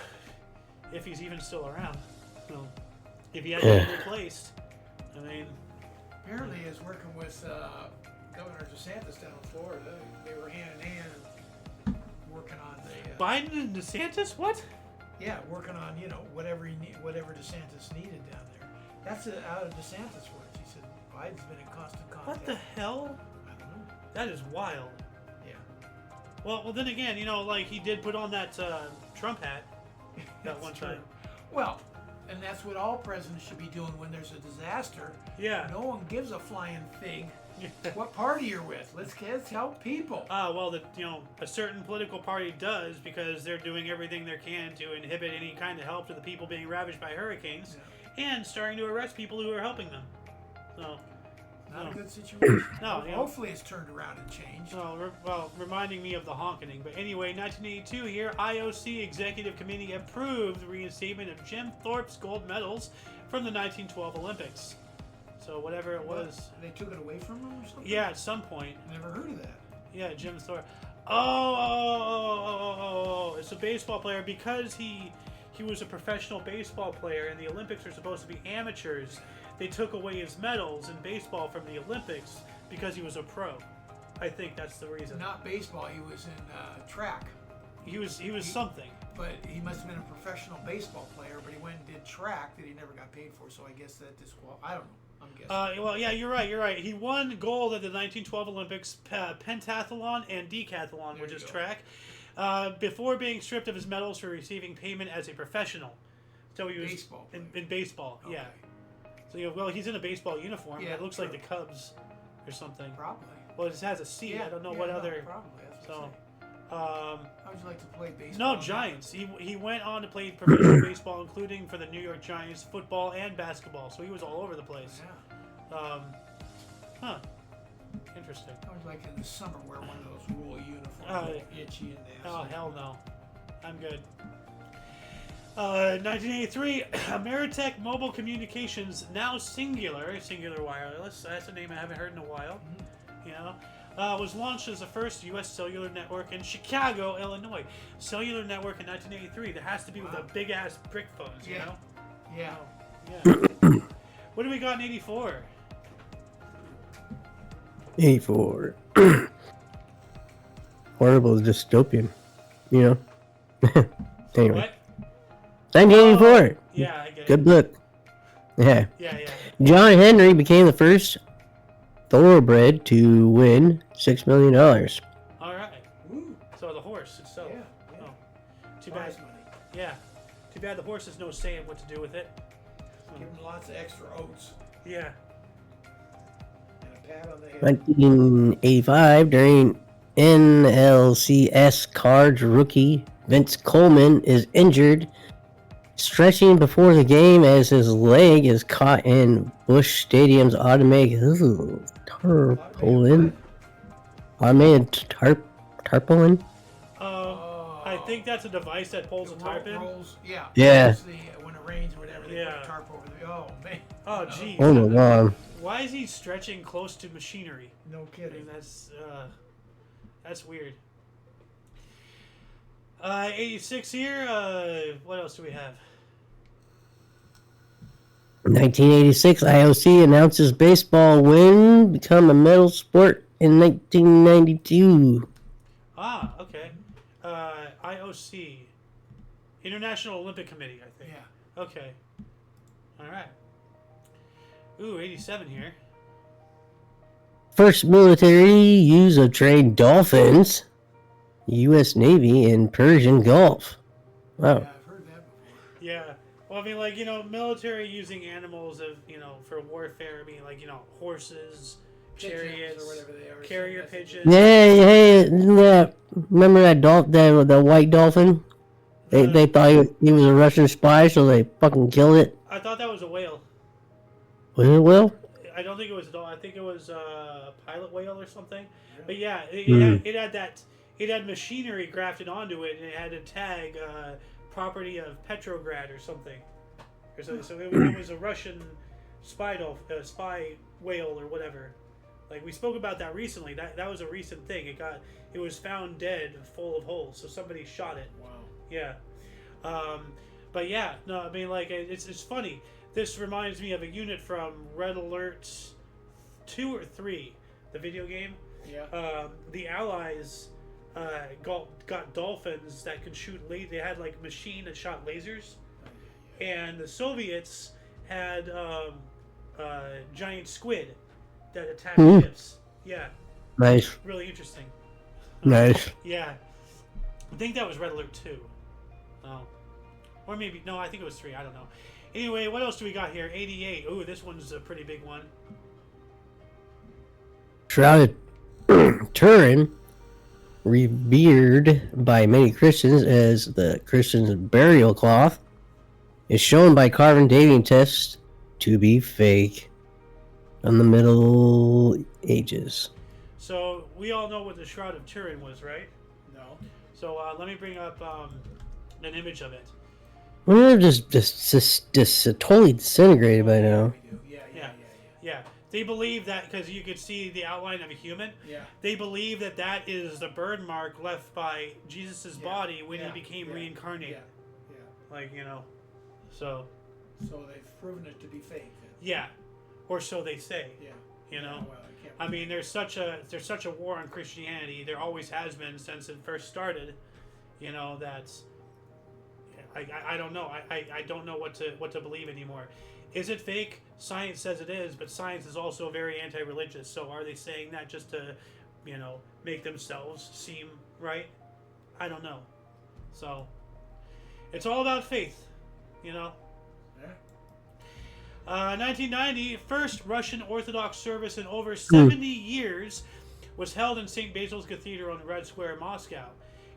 If he's even still around. So, if he hasn't been replaced. I mean, Apparently, he's working with Governor DeSantis down in Florida. They were hand in hand working on the. Biden and DeSantis? What? Yeah, working on whatever DeSantis needed down there. That's out of DeSantis' words. He said Biden's been in constant contact. What the hell? I don't know. That is wild. Yeah. Well, then again, you know, like, he did put on that Trump hat that one true. time. Well, and that's what all presidents should be doing when there's a disaster. Yeah. No one gives a flying fig what party you're with. Let's help people. Well, a certain political party does, because they're doing everything they can to inhibit any kind of help to the people being ravaged by hurricanes, and starting to arrest people who are helping them. So, Not no. a good situation. No, you know. Hopefully it's turned around and changed. Reminding me of the honkening. But anyway, 1982 here, IOC Executive Committee approved the reinstatement of Jim Thorpe's gold medals from the 1912 Olympics. So whatever it was. They took it away from him or something? Yeah, at some point. Never heard of that. Yeah, Jim Thorpe. Oh, it's a baseball player, because he was a professional baseball player, and the Olympics are supposed to be amateurs. they took away his medals in baseball from the Olympics because he was a pro. I think that's the reason. Not baseball. He was in track. He was something. But he must have been a professional baseball player. But he went and did track that he never got paid for. So I guess that I don't know. I'm guessing. Well, yeah, you're right. He won gold at the 1912 Olympics, pentathlon and decathlon, which is track, before being stripped of his medals for receiving payment as a professional. So he was Baseball in baseball, okay. yeah. So well, he's in a basebal uniform. Yeah, it looks true. like the Cubs or something. Probably. Well, it just has a C. I don't know what other. Probably. That's what So. How would you like to play baseball? No, Giants. He went on to play professional baseball, including for the New York Giants, football and basketball. So he was all over the place. Yeah. Interesting. I would like in the summer wear one of those wool uniforms, itchy and nasty. Oh hell no, I'm good. 1983, Ameritech Mobile Communications, now Singular Wireless. That's a name I haven't heard in a while. Mm-hmm. You know. Was launched as the first U.S. cellular network in Chicago, Illinois. Cellular network in 1983. That has to be with a big ass brick phones, you know? Yeah. Yeah. What do we got in 84? 84. Horrible dystopian. You know? Anyway. What? 1984. Yeah, I get it. Good book. Yeah. Yeah. John Henry became the first thoroughbred to win $6 million. All right. Woo. So the horse itself. Yeah. Oh. Too Prize bad. money. Yeah. Too bad the horse has no say in what to do with it. Give him lots of extra oats Yeah. and a pat on the head. 1985, during NLCS Cards rookie Vince Coleman is injured, stretching before the game as his leg is caught in Busch Stadium's automated tarpaulin. Tarpaulin? I think that's a device that pulls a tarp in. Rolls, yeah. Yeah. Rolls when it rains or whatever, they put a tarp over the. Oh man. Oh geez. Oh my god. Why is he stretching close to machinery? No I kidding. mean, that's weird. 86 here. What else do we have? 1986, IOC announces baseball win become a medal sport in 1992. Ah, okay. IOC, International Olympic Committee, I think. Yeah. Okay. All right. Ooh, 87 here. First military use of trained dolphins, U.S. Navy in Persian Gulf. Wow. Yeah, I've heard that before. Yeah. Well, I mean, like, you know, military using animals of, you know, for warfare. I mean, like, you know, horses, chariots, or whatever they are. carrier Some messages. pigeons. Yeah. Remember that the white dolphin? They thought he was a Russian spy, so they fucking killed it. I thought that was a whale. Was it Will? I don't think it was a dolphin. I think it was a pilot whale or something. But yeah, it had machinery grafted onto it, and it had a tag, property of Petrograd or something. So it was a Russian spy whale or whatever. Like, we spoke about that recently. That was a recent thing. It was found dead, full of holes. So somebody shot it. Wow. Yeah. But yeah, no, I mean, like, it's funny. This reminds me of a unit from Red Alert 2 or 3, the video game. Yeah. The Allies got dolphins that could shoot They had, like, machine that shot lasers. And the Soviets had giant squid that attacked ships. Yeah. Nice. Really interesting. Nice. Yeah. I think that was Red Alert 2. Oh. Or maybe, no, I think it was 3. I don't know. Anyway, what else do we got here? 88. Ooh, this one's a pretty big one. Shrouded Turin, revered by many Christians as the Christian's burial cloth, is shown by carbon dating tests to be fake from the Middle Ages. So, we all know what the Shroud of Turin was, right? No. So, let me bring up an image of it. We're just totally disintegrated by now. Yeah. They believe that, because you could see the outline of a human, they believe that is the burn mark left by Jesus' body when he became reincarnated. Yeah. Like, you know, so... So they've proven it to be fake then. Yeah. or so they say. Yeah. You know, Well, it can't I mean, there's such a war on Christianity. There always has been since it first started. You know, that's I don't know. I don't know what to believe anymore. Is it fake? Science says it is, but science is also very anti-religious. So are they saying that just to, you know, make themselves seem right? I don't know. So it's all about faith, you know. Yeah. 1990, first Russian Orthodox service in over 70 years was held in St. Basil's Cathedral on the Red Square, Moscow.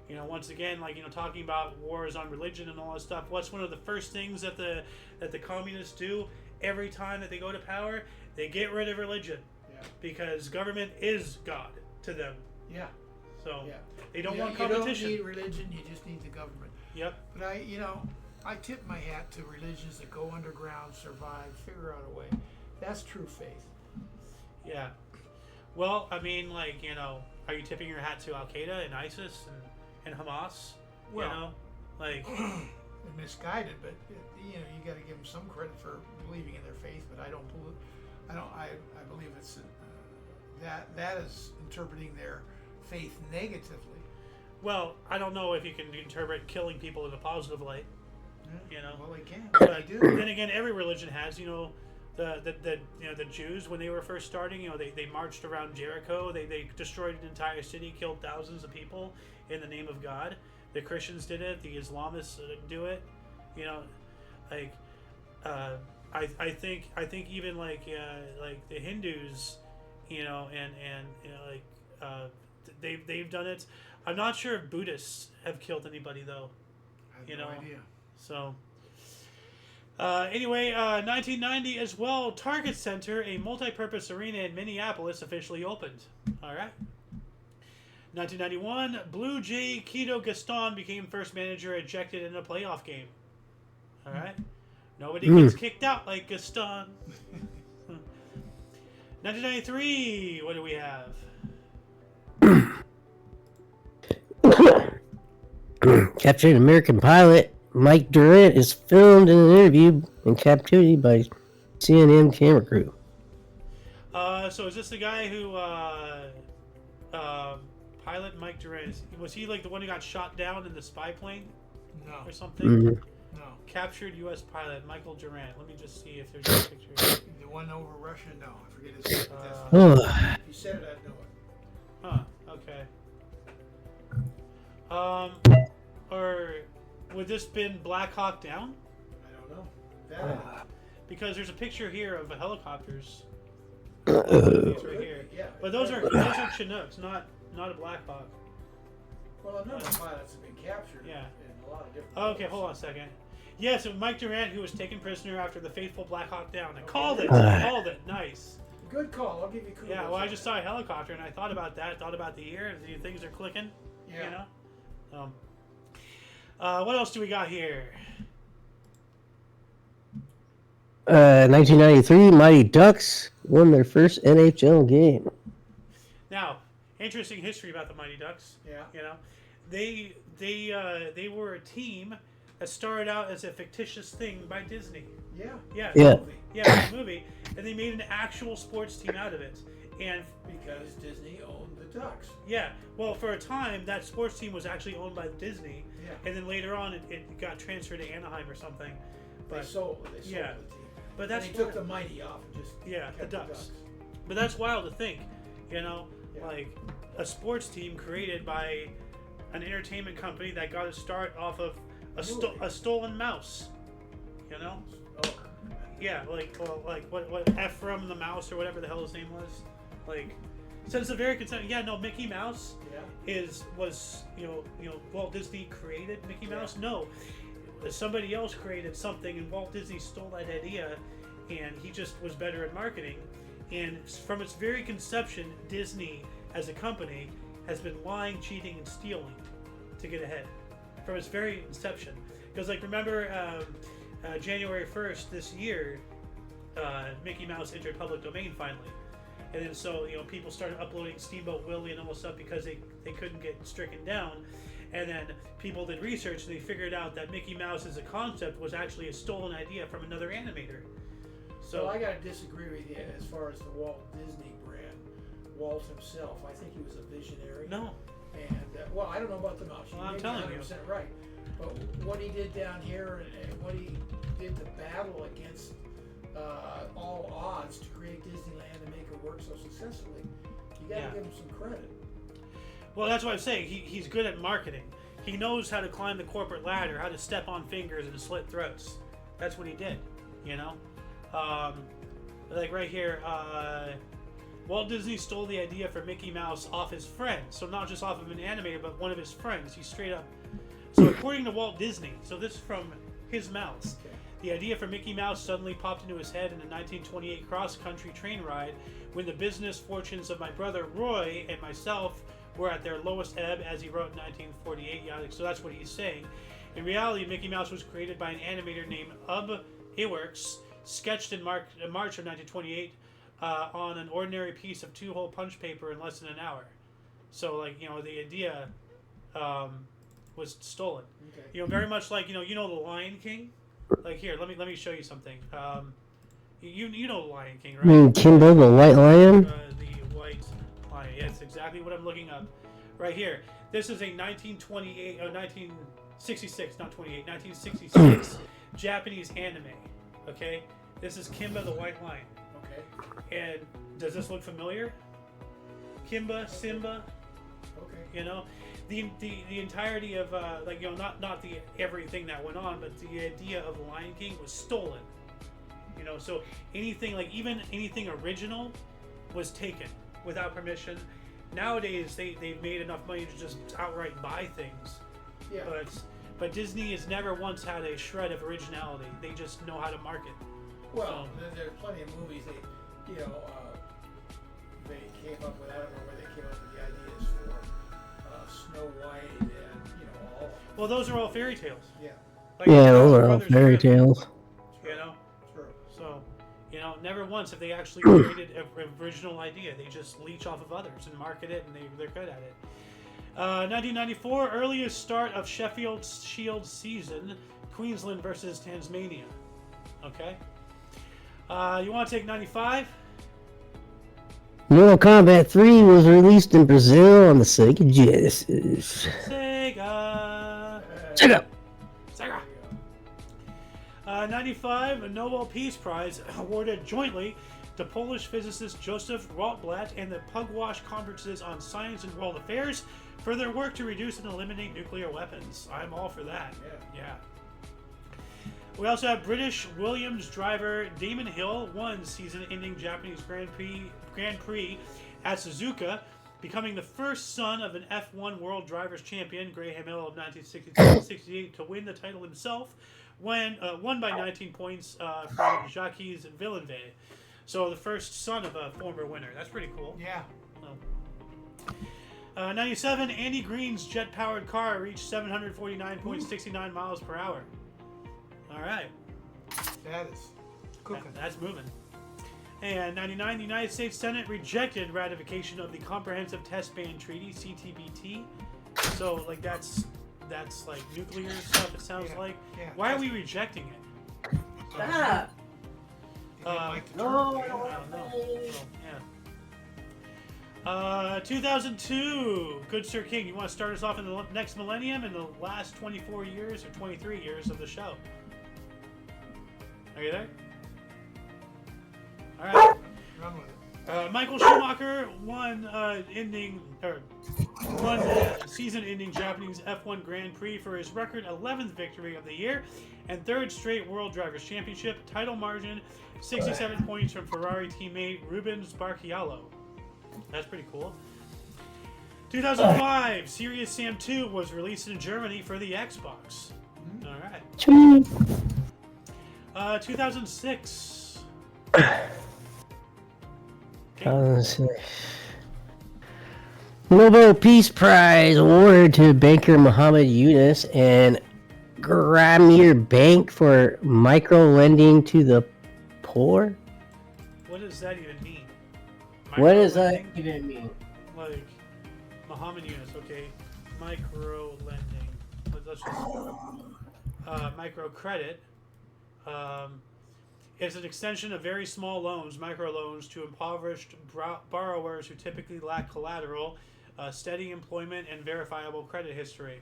You know, once again, like, you know, talking about wars on religion and all that stuff. What's one of the first things that the communists do every time that they go to power? They get rid of religion. Yeah. Because government is God to them. Yeah. So Yeah. they don't want competition. You don't need religion, you just need the government. Yep. But I tip my hat to religions that go underground, survive, figure out a way. That's true faith. Yeah. Well, I mean, like, you know, are you tipping your hat to Al Qaeda and ISIS and Hamas? Well, you know, like they're misguided, but you know, you got to give them some credit for believing in their faith. But I believe it's that is interpreting their faith negatively. well, I don't know if you can interpret killing people in a positive light. Yeah. You know, Well, they can. but They do. then again, every religion has. You know, the Jews, when they were first starting, you know, they marched around Jericho. They destroyed an entire city, killed thousands of people in the name of God. The Christians did it. The Islamists do it. You know, like I think even like the Hindus, you know, and you know, like they've done it. I'm not sure if Buddhists have killed anybody though. I have You no know. idea. So, anyway, 1990 as well, Target Center, a multi-purpose arena in Minneapolis, officially opened. All right. 1991, Blue Jay Quito Gaston became first manager ejected in a playoff game. All right. Nobody gets kicked out like Gaston. 1993, what do we have? Captured American pilot Mike Durant is filmed in an interview in captivity by CNN camera crew. So is this the guy who, pilot Mike Durant, was he like the one who got shot down in the spy plane No. or something? Mhm. No. Captured U.S. pilot Michael Durant. Let me just see if there's a picture. The one over Russia? No. I forget his name. Oh, If you said it, I'd know it. Huh, okay. Or would this been Black Hawk Down? I don't know. That, Because there's a picture here of helicopters. uh, These right here. yeah. But those are Chinooks, not a Black Hawk. Well, a number of pilots have been captured. Yeah. In a lot of different. Okay, hold on a second. Yes, it was Mike Durant who was taken prisoner after the faithful Black Hawk Down. I called it. Nice. Good call. I'll give you kudos. Yeah, well, I just saw a helicopter and I thought about that. Thought about the year. Things are clicking. Yeah. You know. What else do we got here? 1993, Mighty Ducks won their first NHL game. Now, interesting history about the Mighty Ducks. Yeah. You know, they were a team that started out as a fictitious thing by Disney. Yeah. Yeah. Yeah. Yeah, the movie, and they made an actual sports team out of it. And Because Disney owned the Ducks. yeah, well, for a time, that sports team was actually owned by Disney, Yeah. and then later on, it got transferred to Anaheim or something. They But sold the team. but that's They took the Mighty off and just yeah, the kept Ducks. But that's wild to think, you know, Yeah. like a sports team created by an entertainment company that got its start off of a stolen mouse, you know? Oh. Yeah, like what Ephraim the mouse or whatever the hell his name was, like. So it's a very concerned. Yeah, no, Mickey Mouse Yeah. was you know Walt Disney created Mickey Mouse. No, somebody else created something, and Walt Disney stole that idea, and he just was better at marketing. And from its very conception, Disney as a company has been lying, cheating, and stealing to get ahead. From its very inception, because like remember January 1st this year, Mickey Mouse entered public domain finally. And then so, you know, people started uploading Steamboat Willie and all this stuff because they couldn't get stricken down. And then people did research and they figured out that Mickey Mouse as a concept was actually a stolen idea from another animator. So well, I gotta disagree with you as far as the Walt Disney brand. Walt himself, I think he was a visionary. no, And well, I don't know about the mouse. Well, I'm may be telling you. 100% right. But what he did down here and what he did to battle against all odds to create Disneyland and make it work so successfully, you got to give him some credit. well, that's what I'm saying. He's good at marketing. He knows how to climb the corporate ladder, how to step on fingers and slit throats. That's what he did, you know? Like right here, Walt Disney stole the idea for Mickey Mouse off his friend. So not just off of an animator, but one of his friends. He straight up... So according to Walt Disney, so this is from his mouth, Okay. the idea for Mickey Mouse suddenly popped into his head in a 1928 cross-country train ride when the business fortunes of my brother Roy and myself were at their lowest ebb, as he wrote in 1948. Yeah, so that's what he's saying. In reality, Mickey Mouse was created by an animator named Ub Iwerks, sketched in March of 1928 on an ordinary piece of 2-hole punch paper in less than an hour. So, like, you know, the idea was stolen. Okay. You know, very much like, you know the Lion King. Like here, let me show you something. You know the Lion King, right? Kimbo the White Lion? The White Lion. Yeah, it's exactly what I'm looking up. Right here. This is a 1966, not 28, 1966 Japanese anime. Okay? This is Kimba the White Lion. Okay. And does this look familiar? Kimba, Simba, Okay. you know? The entirety of like, you know, not the everything that went on, but the idea of Lion King was stolen. You know, so anything, like even anything original was taken without permission. Nowadays they've made enough money to just outright buy things. Yeah. But Disney has never once had a shred of originality. They just know how to market. Well, there's plenty of movies they came up with. I don't know where they came up with the ideas for Snow White and all of them. Well, those are all fairy tales. Yeah. Like, Yeah, those are all Brothers fairy Grimm, tales. You know. True. So, you know, never once have they actually created an original idea. They just leech off of others and market it, and they're good at it. 1994, earliest start of Sheffield Shield season, Queensland versus Tasmania. Okay. You want to take 95? Mortal Kombat 3 was released in Brazil on the Sega Genesis. Sega. Sega! Sega. 95, a Nobel Peace Prize awarded jointly to Polish physicist Joseph Rotblat and the Pugwash Conferences on Science and World Affairs for their work to reduce and eliminate nuclear weapons. I'm all for that. Yeah. We also have British Williams driver Damon Hill won season-ending Japanese Grand Prix at Suzuka, becoming the first son of an F1 World Drivers' Champion, Graham Hill of 1967-68, to win the title himself, when won by 19 points from Jacques Villeneuve. So the first son of a former winner. That's pretty cool. Yeah. 97, Andy Green's jet-powered car reached 749.69 miles per hour. All right. That is cooking. That's moving. And 99, the United States Senate rejected ratification of the Comprehensive Test Ban Treaty, CTBT. So, like, that's like nuclear stuff, it sounds like. Yeah. Why are we rejecting it? Stop! No, I don't know. So, yeah. 2002, good Sir King, you want to start us off in the next millennium in the last 24 years or 23 years of the show? Are you there? All right. Run with it. Michael Schumacher won season-ending Japanese F1 Grand Prix for his record 11th victory of the year and third straight World Drivers' Championship. Title margin, 67 points from Ferrari teammate Rubens Barrichello. That's pretty cool. 2005, Serious Sam 2 was released in Germany for the Xbox. All right. 2006. Nobel Peace Prize awarded to banker Muhammad Yunus and Grameen Bank for micro-lending to the poor? What does that even mean? What does that Micro-lending? even mean? Like Muhammad Yunus, okay. Micro lending. Let's just micro credit. It's an extension of very small loans, microloans, to impoverished borrowers who typically lack collateral, steady employment, and verifiable credit history.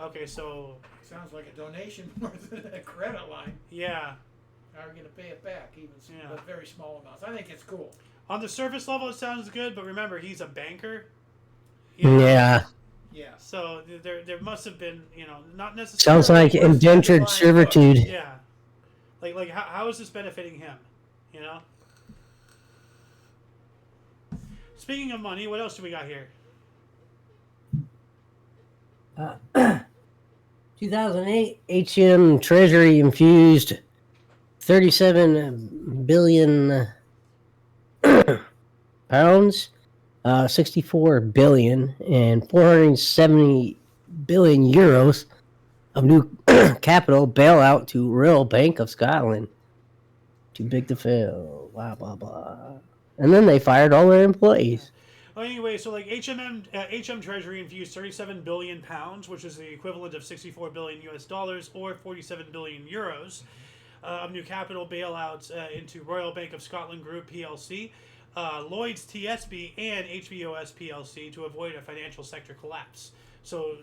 Okay, so Sounds like a donation more than a credit line. yeah, How are we going to pay it back, even Yeah. with very small amounts? I think it's cool. on the surface level it sounds good, but remember he's a banker. You know? Yeah. Yeah. So there must have been, not necessarily. Sounds like Where's the indentured line servitude. Yeah. Like how is this benefiting him? You know? Speaking of money, what else do we got here? 2008, HM Treasury infused 37 billion pounds, 64 billion, and 470 billion euros of new capital bailout to Royal Bank of Scotland. Too big to fail. Blah, blah, blah. And then they fired all their employees. Well, anyway, so like HM Treasury infused 37 billion pounds, which is the equivalent of 64 billion US dollars or 47 billion euros, of new capital bailouts into Royal Bank of Scotland Group PLC, Lloyd's TSB, and HBOS PLC to avoid a financial sector collapse. So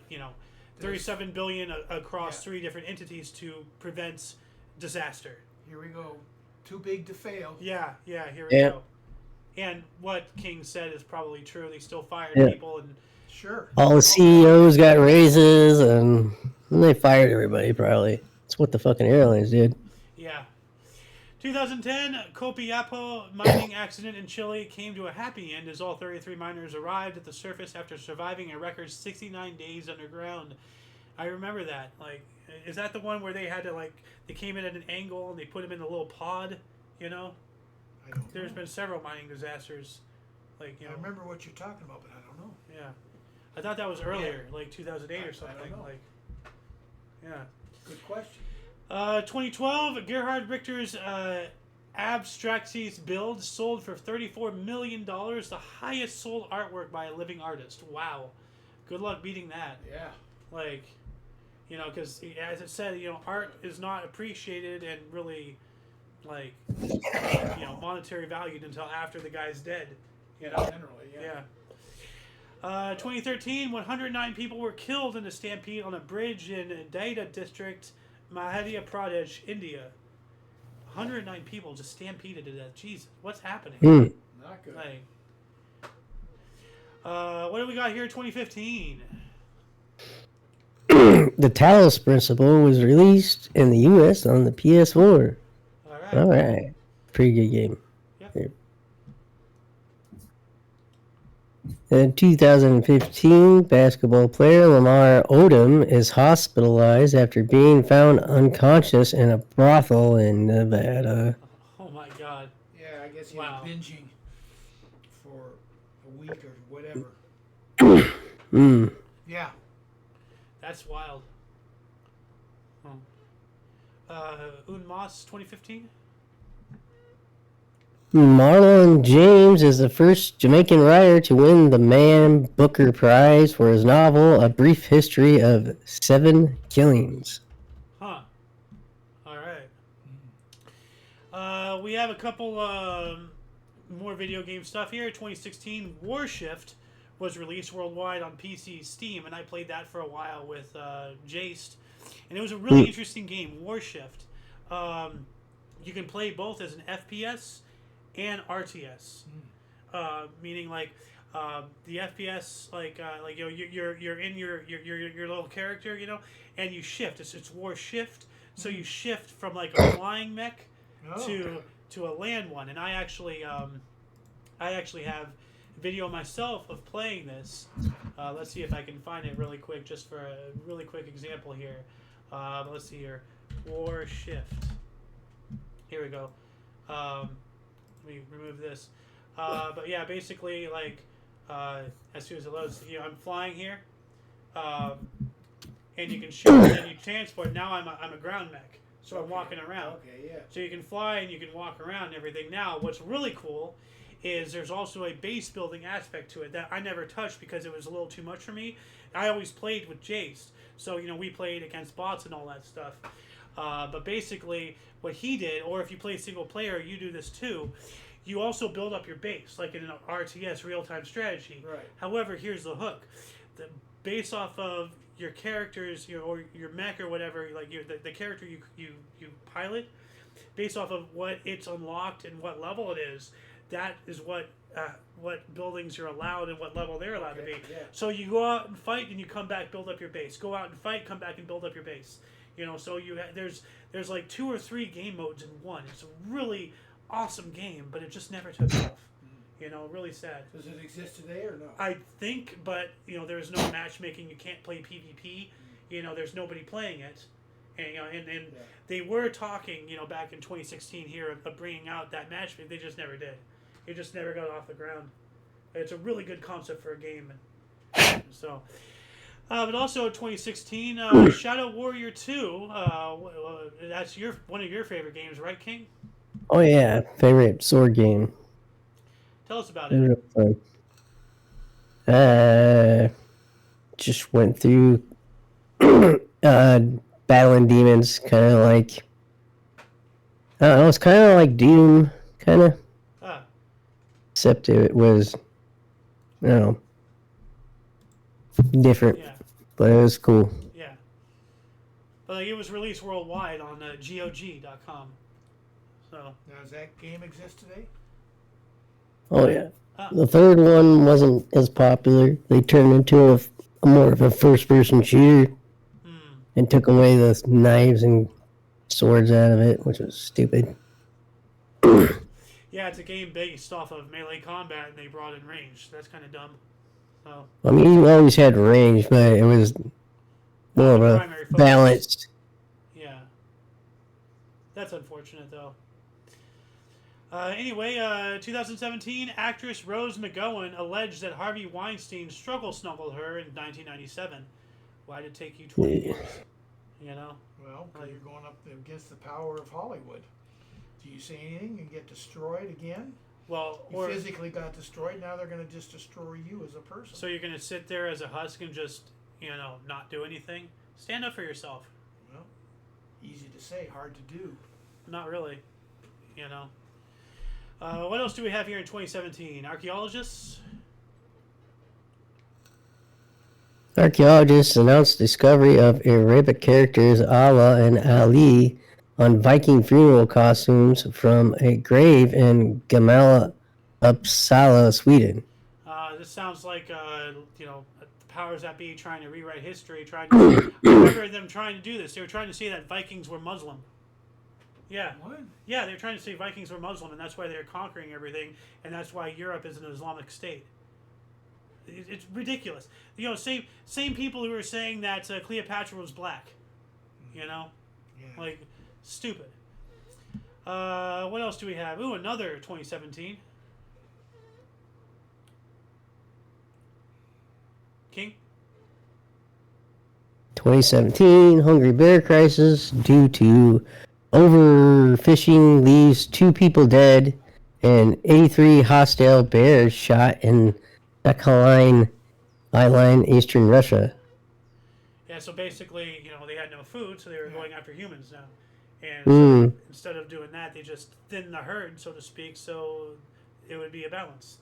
37 billion across 3 different entities to prevent disaster. Here we go. Too big to fail. Yeah, here we Yeah. go. And what King said is probably true. They still fired Yeah. people, and Sure. All the CEOs got raises, and they fired everybody, probably. That's what the fucking airlines did. yeah. 2010, Copiapo mining accident in Chile came to a happy end as all 33 miners arrived at the surface after surviving a record 69 days underground. I remember that. Like, is that the one where they had to, they came in at an angle and they put them in a little pod, I don't There's know. been several mining disasters. I remember what you're talking about, but I don't know. Yeah. I thought that was earlier, like 2008 or something. I don't know. Yeah. Good question. 2012, Gerhard Richter's Abstracties build sold for $34 million, the highest sold artwork by a living artist. Wow. Good luck beating that. Yeah. Because as it said, art is not appreciated and really, monetary valued until after the guy's dead. Generally, yeah. Yeah. 2013, 109 people were killed in a stampede on a bridge in Dada district, Madhya Pradesh, India. 109 people just stampeded to death. Jesus, what's happening? Not good. What do we got here? 2015. The Talos Principle was released in the U.S. on the PS4. All right. All right. Pretty good game. Yep. In 2015, basketball player Lamar Odom is hospitalized after being found unconscious in a brothel in Nevada. Oh my God. Yeah, I guess he Wow. was binging for a week or whatever. Yeah. That's wild. Unmas 2015. Marlon James is the first Jamaican writer to win the Man Booker Prize for his novel A Brief History of 7 Killings. Huh. All right. We have a couple more video game stuff here. 2016, Warshift was released worldwide on PC, Steam, and I played that for a while with Jaced, and it was a really interesting game. Warshift. You can play both as an FPS and RTS, meaning the FPS, you're in your little character, and you shift. It's war shift, so you shift from a flying mech to a land one. And I actually have video myself of playing this. Let's see if I can find it really quick, just for a really quick example here. Let's see here, war shift. Here we go. Let me remove this. But yeah, basically, as soon as it loads, I'm flying here, and you can shoot, and then you transport. Now I'm a ground mech, so I'm walking around. Okay, yeah. So you can fly and you can walk around and everything. Now, what's really cool is there's also a base building aspect to it that I never touched because it was a little too much for me. I always played with Jace, so we played against bots and all that stuff. But basically, what he did, or if you play single player, you do this too. You also build up your base, like in an RTS real-time strategy. Right. However, here's the hook: based off of your characters, or your mech or whatever, like the character you pilot, based off of what it's unlocked and what level it is, that is what buildings you're allowed and what level they're allowed to be. Yeah. So you go out and fight, and you come back, build up your base. Go out and fight, come back and build up your base. So there's like 2 or 3 game modes in one. It's a really awesome game, but it just never took off. Really sad. Does it exist today or no? I think, but there's no matchmaking. You can't play PvP. There's nobody playing it, and they were talking, back in 2016 here of bringing out that matchmaking. They just never did. It just never got off the ground. It's a really good concept for a game, so. But also 2016, Shadow Warrior 2. That's one of your favorite games, right, King? Oh yeah, favorite sword game. Tell us about it. Just went through battling demons, kind of like, I don't know, it's kind of like Doom, kind of. Except it was, I don't know, different, but it was cool. Yeah. But it was released worldwide on GOG.com. So. Now, does that game exist today? Oh yeah. The third one wasn't as popular. They turned into a more of a first-person shooter and took away the knives and swords out of it, which was stupid. Yeah, it's a game based off of melee combat, and they brought in range. That's kind of dumb. So. I mean, you always had range, but it was more of a balanced. Yeah. That's unfortunate, though. Anyway, 2017, actress Rose McGowan alleged that Harvey Weinstein struggle-snuggled her in 1997. Why did it take you 20 years? Well, because you're going up against the power of Hollywood. Do you say anything and get destroyed again? Well, you physically got destroyed. Now they're going to just destroy you as a person. So you're going to sit there as a husk and just, not do anything? Stand up for yourself. Well, easy to say, hard to do. Not really, what else do we have here in 2017? Archaeologists? Archaeologists announced discovery of Arabic characters Allah and Ali on Viking funeral costumes from a grave in Gamla Uppsala, Sweden. This sounds like, the powers that be trying to rewrite history. I remember them trying to do this. They were trying to say that Vikings were Muslim. Yeah. What? Yeah, they're trying to say Vikings were Muslim, and that's why they're conquering everything, and that's why Europe is an Islamic state. It's ridiculous. Same people who were saying that Cleopatra was black. Yeah. Like, stupid. What else do we have? Ooh, another 2017. King? 2017, hungry bear crisis due to overfishing leaves 2 people dead and 83 hostile bears shot in Sakhalin Island, eastern Russia. Yeah, so basically, they had no food, so they were going after humans now. And so instead of doing that, they just thinned the herd, so to speak, so it would be a balance.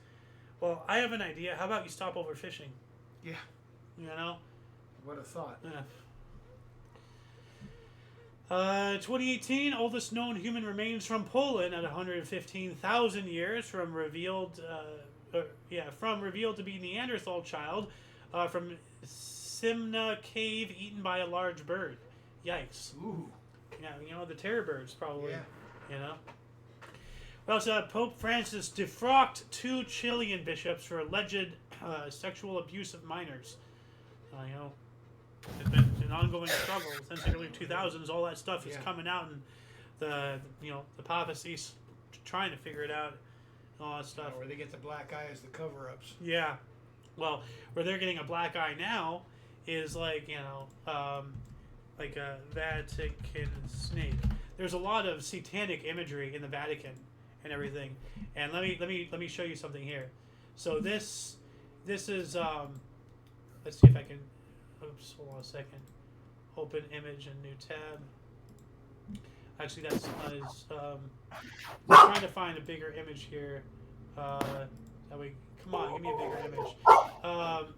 Well, I have an idea. How about you stop overfishing? Yeah. What a thought. Yeah. 2018, oldest known human remains from Poland at 115,000 years from revealed to be Neanderthal child from Simna cave eaten by a large bird. Yikes. Ooh. Yeah, the terror birds probably. Yeah. Well, Pope Francis defrocked 2 Chilean bishops for alleged sexual abuse of minors. It's been an ongoing struggle since the early 2000s. All that stuff is coming out, and the papacy's trying to figure it out. All that stuff. Where they get the black eye as the cover-ups. Yeah. Well, where they're getting a black eye now is like like a Vatican snake. There's a lot of satanic imagery in the Vatican and everything. And let me show you something here. So this is let's see if I can. Oops, hold on a second. Open image and new tab. Actually, that's I'm trying to find a bigger image here. That way, come on, give me a bigger image of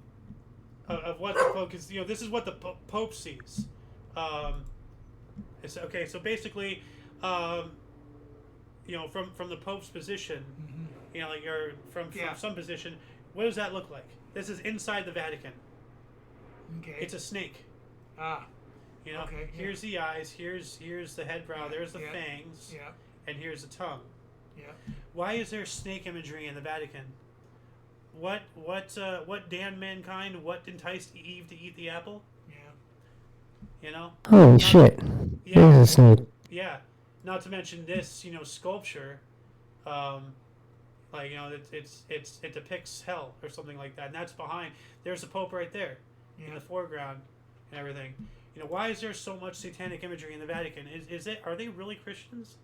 what the Pope, because this is what the Pope sees. Okay, so basically, from the Pope's position, like you're from some position, what does that look like? This is inside the Vatican. Okay. It's a snake. Ah. Okay. Here's the eyes. Here's the head brow. There's the fangs. Yeah. And here's the tongue. Yeah. Why is there snake imagery in the Vatican? What damned mankind? What enticed Eve to eat the apple? Yeah. Holy shit. Yeah. There's a snake. Yeah. Not to mention this, sculpture. It depicts hell or something like that, and that's behind. There's the Pope right there, in the foreground, and everything. Why is there so much satanic imagery in the Vatican? Are they really Christians?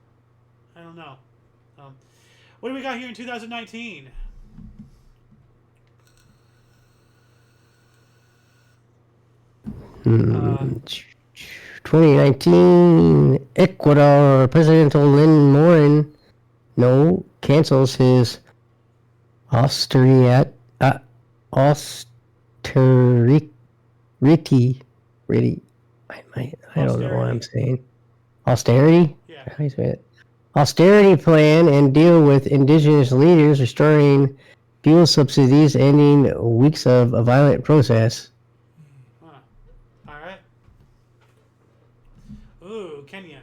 I don't know. What do we got here in 2019? Hmm. 2019, Ecuador presidential Lynn Morin cancels his austerity I don't know what I'm saying. Austerity? Yeah. How do you say it? Austerity plan and deal with indigenous leaders, restoring fuel subsidies, ending weeks of a violent process. Huh. All right. Ooh, Kenya.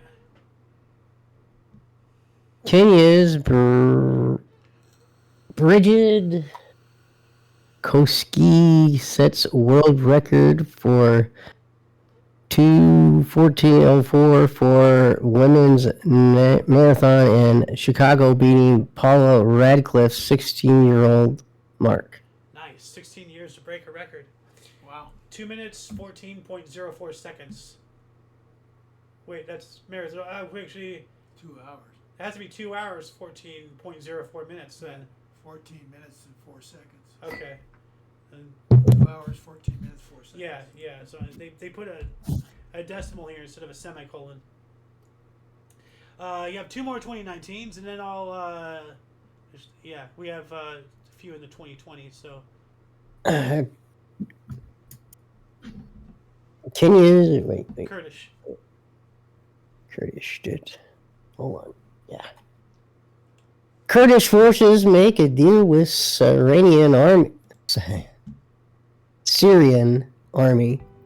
Kenya's Brigid Koski sets world record for 2:14:04 for women's marathon in Chicago, beating Paula Radcliffe's 16-year-old mark. Nice. 16 years to break a record. Wow. 2 minutes, 14.04 seconds. Wait, that's marathon. Actually, 2 hours. it has to be 2 hours, 14.04 minutes then. 14 minutes and 4 seconds. Okay. And 2 hours, 14 minutes, 4 seconds. yeah. So they put a decimal here instead of a semicolon. You have 2 more 2019s, and then we have a few in the 2020s. So Kenya's wait. Kurdish. Shit. Hold on. Yeah. Kurdish forces make a deal with Syrian army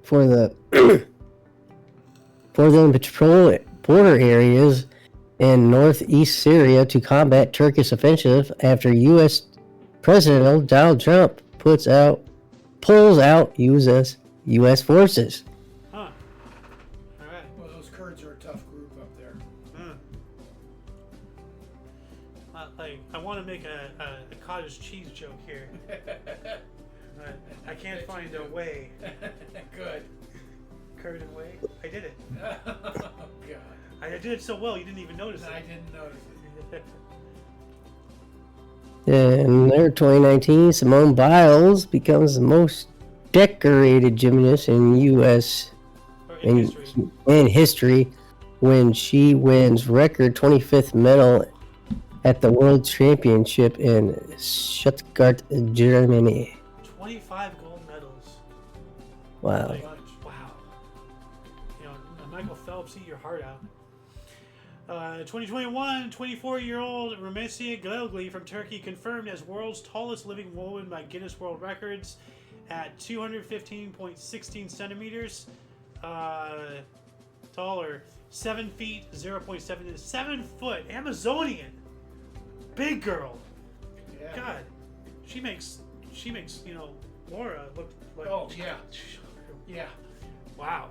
for them patrol border areas in northeast Syria to combat Turkish offensive after U.S. President Donald Trump pulls out U.S. forces. Huh. All right. Well, those Kurds are a tough group up there. I want to make a cottage cheese joke here. But I can't find a way. Good. Curd and whey. I did it. Oh, God. I did it so well you didn't even notice I it. didn't notice it. In their 2019, Simone Biles becomes the most decorated gymnast in U.S. in history when she wins record 25th medal at the World Championship in Stuttgart, Germany. 25 gold medals. Wow. Like, wow. Michael Phelps, eat your heart out. 2021, 24-year-old Rumeysa Gelgli from Turkey confirmed as world's tallest living woman by Guinness World Records at 215.16 centimeters. Taller, 7 feet, 0.7 inches. 7 foot, Amazonian. Big girl. Yeah. God, she makes Laura look like. Oh, yeah. Yeah. Wow.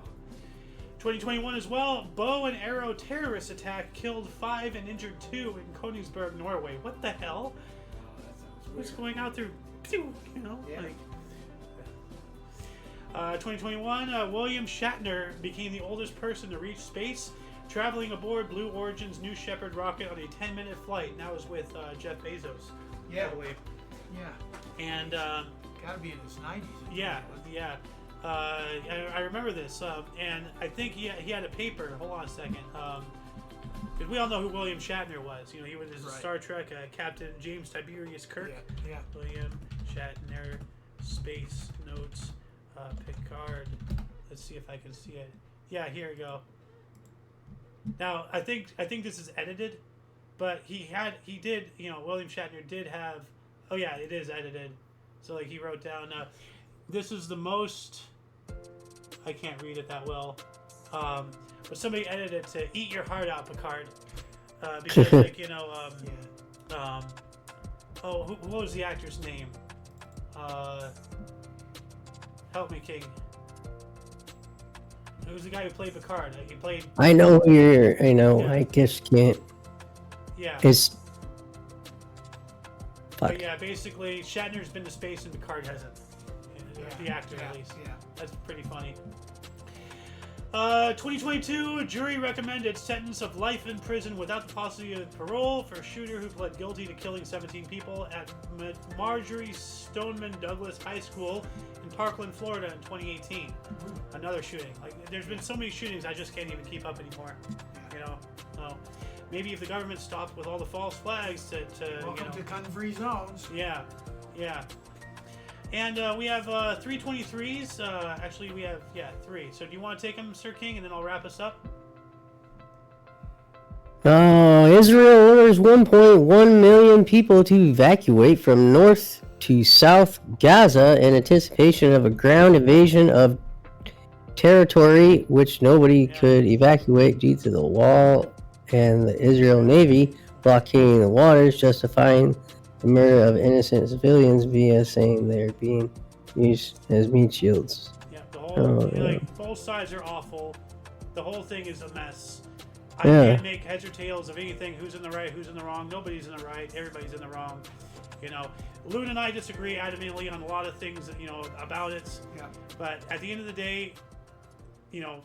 2021 as well. Bow and arrow terrorist attack killed 5 and injured 2 in Königsberg, Norway. What the hell? Oh, that sounds weird. What's going out through? Yeah. Like. 2021. William Shatner became the oldest person to reach space, traveling aboard Blue Origin's New Shepard rocket on a 10-minute flight. And that was with Jeff Bezos. Yeah. By the way. Yeah. And Gotta be in his 90s. yeah. I remember this, and I think he had a paper. Hold on a second. Because we all know who William Shatner was. You know, he was in Right. Star Trek, Captain James Tiberius Kirk. Yeah. William Shatner, Space Notes, Picard. Let's see if I can see it. Yeah, here we go. Now, I think this is edited, but he did, you know, William Shatner did have, oh yeah, it is edited. So, like, he wrote down, this is the most, I can't read it that well, but somebody edited it to eat your heart out, Picard. Because, like, you know, what was the actor's name? Help me, King. It was the guy who played Picard. He played. I know who you're. I know. Yeah. I just can't. Yeah. It's. But Fuck. yeah, basically, Shatner's been to space and Picard hasn't. The actor, at least. Yeah. That's pretty funny. 2022, jury recommended sentence of life in prison without the possibility of parole for a shooter who pled guilty to killing 17 people at Marjorie Stoneman Douglas High School in Parkland, Florida in 2018. Another shooting. Like, there's been so many shootings, I just can't even keep up anymore. You know? So maybe if the government stopped with all the false flags to Welcome you know, to gun-free zones. Yeah. And we have 323s. Actually, we have, 3. So do you want to take them, Sir King, and then I'll wrap us up? Israel orders 1.1 million people to evacuate from North to South Gaza in anticipation of a ground invasion of territory which nobody could evacuate due to the wall and the Israel Navy blockading the waters, justifying the murder of innocent civilians via saying they're being used as meat shields. Yeah, the whole both sides are awful. The whole thing is a mess. I can't make heads or tails of anything. Who's in the right? Who's in the wrong? Nobody's in the right. Everybody's in the wrong. You know, Loon and I disagree adamantly on a lot of things. You know about it. Yeah. But at the end of the day, you know,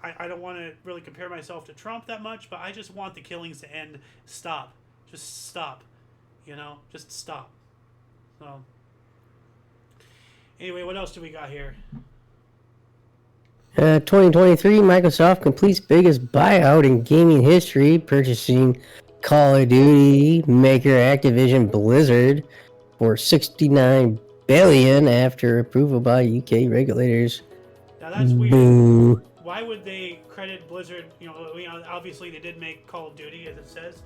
I don't want to really compare myself to Trump that much, but I just want the killings to end. Stop. Just stop. You know, just stop. So, anyway, what else do we got here? 2023, Microsoft completes biggest buyout in gaming history, purchasing Call of Duty maker Activision Blizzard for $69 billion after approval by UK regulators. Now that's weird. Boo. Why would they credit Blizzard? You know, obviously they did make Call of Duty, as it says,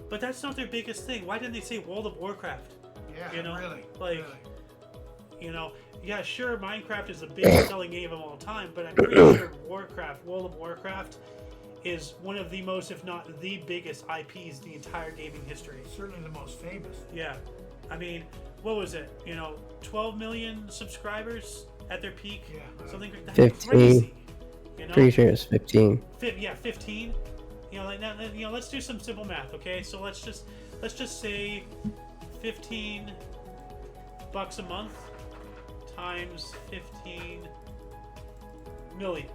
but that's not their biggest thing. Why didn't they say World of Warcraft? Yeah, You know, really. like, really. You know, yeah, sure, Minecraft is the biggest selling game of all time, but I'm pretty sure World of Warcraft, is one of the most, if not the biggest IPs in the entire gaming history. Certainly the most famous. Yeah. I mean, what was it? You know, 12 million subscribers at their peak? Yeah. Something that's 15. crazy. You know? Pretty sure it's 15. 15. You know, like now, you know, let's do some simple math, okay? So let's just say $15 a month times 15 million.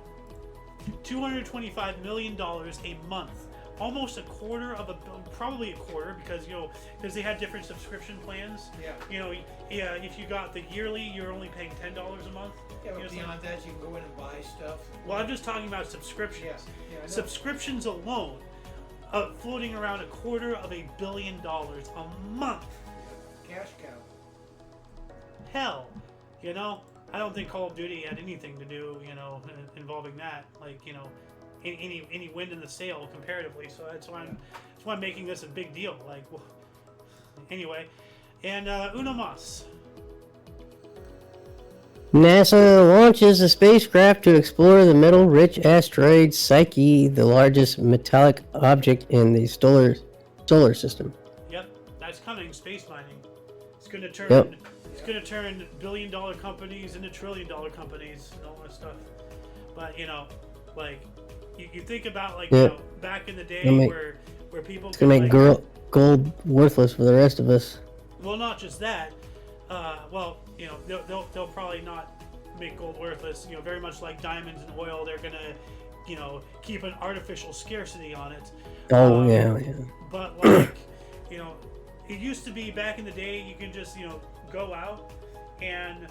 $225 million a month. Almost a quarter of probably a quarter, because, you know, because they had different subscription plans. Yeah. You know, yeah, if you got the yearly, you're only paying $10 a month. Yeah, You know, but beyond that, you can go in and buy stuff. well, I'm just talking about subscriptions. Yeah, I know. Subscriptions alone, floating around $250 million a month. Cash cow. Hell, you know, I don't think Call of Duty had anything to do, you know, involving that. Like, you know, any wind in the sail comparatively. So that's why I'm making this a big deal. Like, well, anyway, and uno mas. NASA launches a spacecraft to explore the metal-rich asteroid Psyche, the largest metallic object in the solar system. Yep, that's coming. Space mining. It's gonna turn. Yep. It's gonna turn billion-dollar companies into trillion-dollar companies and all that stuff. But you know, like you think about like you know, back in the day where people It's gonna make gold worthless for the rest of us. Well, not just that. Well, you know, they'll probably not make gold worthless. You know, very much like diamonds and oil, they're gonna, you know, keep an artificial scarcity on it. Oh yeah. But like, you know, it used to be back in the day, you can just, you know, go out and,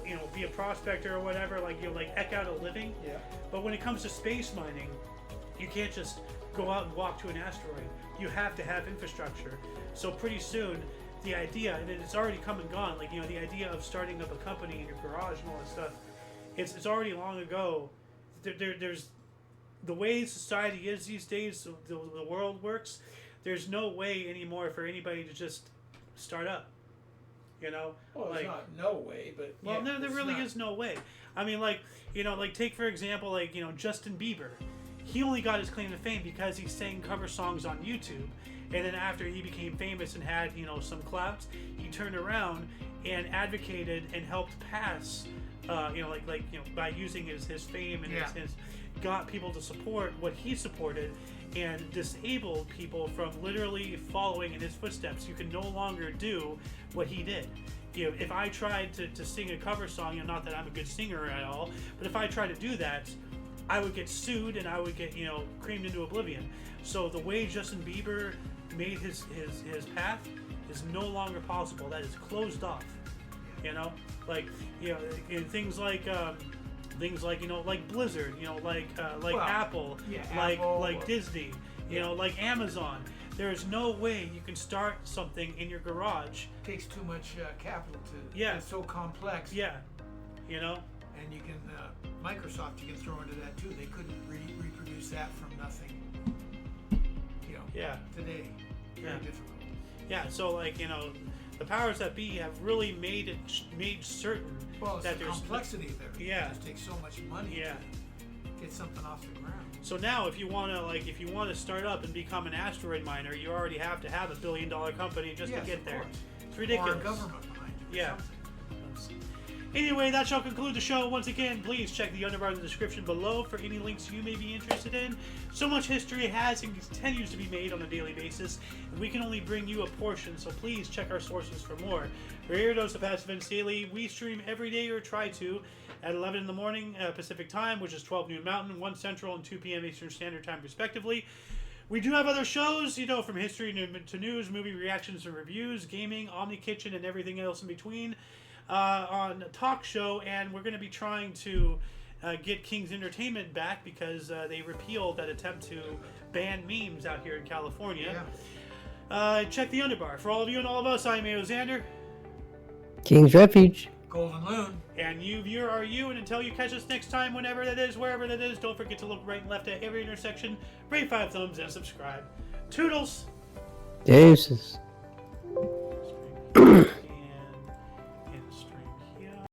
you know, be a prospector or whatever, like, you know, like eke out a living. Yeah. But when it comes to space mining, You can't just go out and walk to an asteroid. You have to have infrastructure. So pretty soon, the idea, and it's already come and gone, like, the idea of starting up a company in your garage and all that stuff, it's already long ago. There's the way society is these days, the world works. There's no way anymore for anybody to just start up. Well, like, it's not no way, but well, yeah, there really is no way. I mean, like, take for example, like, Justin Bieber. He only got his claim to fame because he sang cover songs on YouTube, and then after he became famous and had some clout, he turned around and advocated and helped pass, by using his fame and his got people to support what he supported, and disabled people from literally following in his footsteps. You can no longer do what he did. If I tried to sing a cover song, not that I'm a good singer at all, but if I tried to do that, I would get sued and I would get creamed into oblivion. So the way Justin Bieber made his path is no longer possible. That is closed off. And things like like Blizzard, like Apple, like Disney, like Amazon. There's no way you can start something in your garage. It takes too much capital to. Yeah. It's so complex. Yeah. And you can Microsoft, you can throw into that too. They couldn't reproduce that from nothing. Yeah. Today, very difficult. Yeah. So the powers that be have really made certain that the there's complexity there. Yeah. It just takes so much money to get something off the ground. So now, if you want to start up and become an asteroid miner, you already have to have $1 billion company just to get there. Course. It's ridiculous. Or a government behind you. Yeah. Anyway, that shall conclude the show. Once again, please check the underbar in the description below for any links you may be interested in. So much history has and continues to be made on a daily basis, and we can only bring you a portion, so please check our sources for more. For your dose of past events daily, we stream every day, or try to, at 11 in the morning Pacific Time, which is 12 noon Mountain, 1 Central, and 2 p.m. Eastern Standard Time, respectively. We do have other shows, from history to news, movie reactions and reviews, gaming, Omni Kitchen, and everything else in between. On Talk Show, and we're going to be trying to get King's Entertainment back because they repealed that attempt to ban memes out here in California. Yeah. Check the underbar. For all of you and all of us, I'm A.O. Xander. King's Refuge. Golden Loon. And you, viewer, are you. And until you catch us next time, whenever that is, wherever that is, don't forget to look right and left at every intersection, rate 5 thumbs, and subscribe. Toodles! Deuces.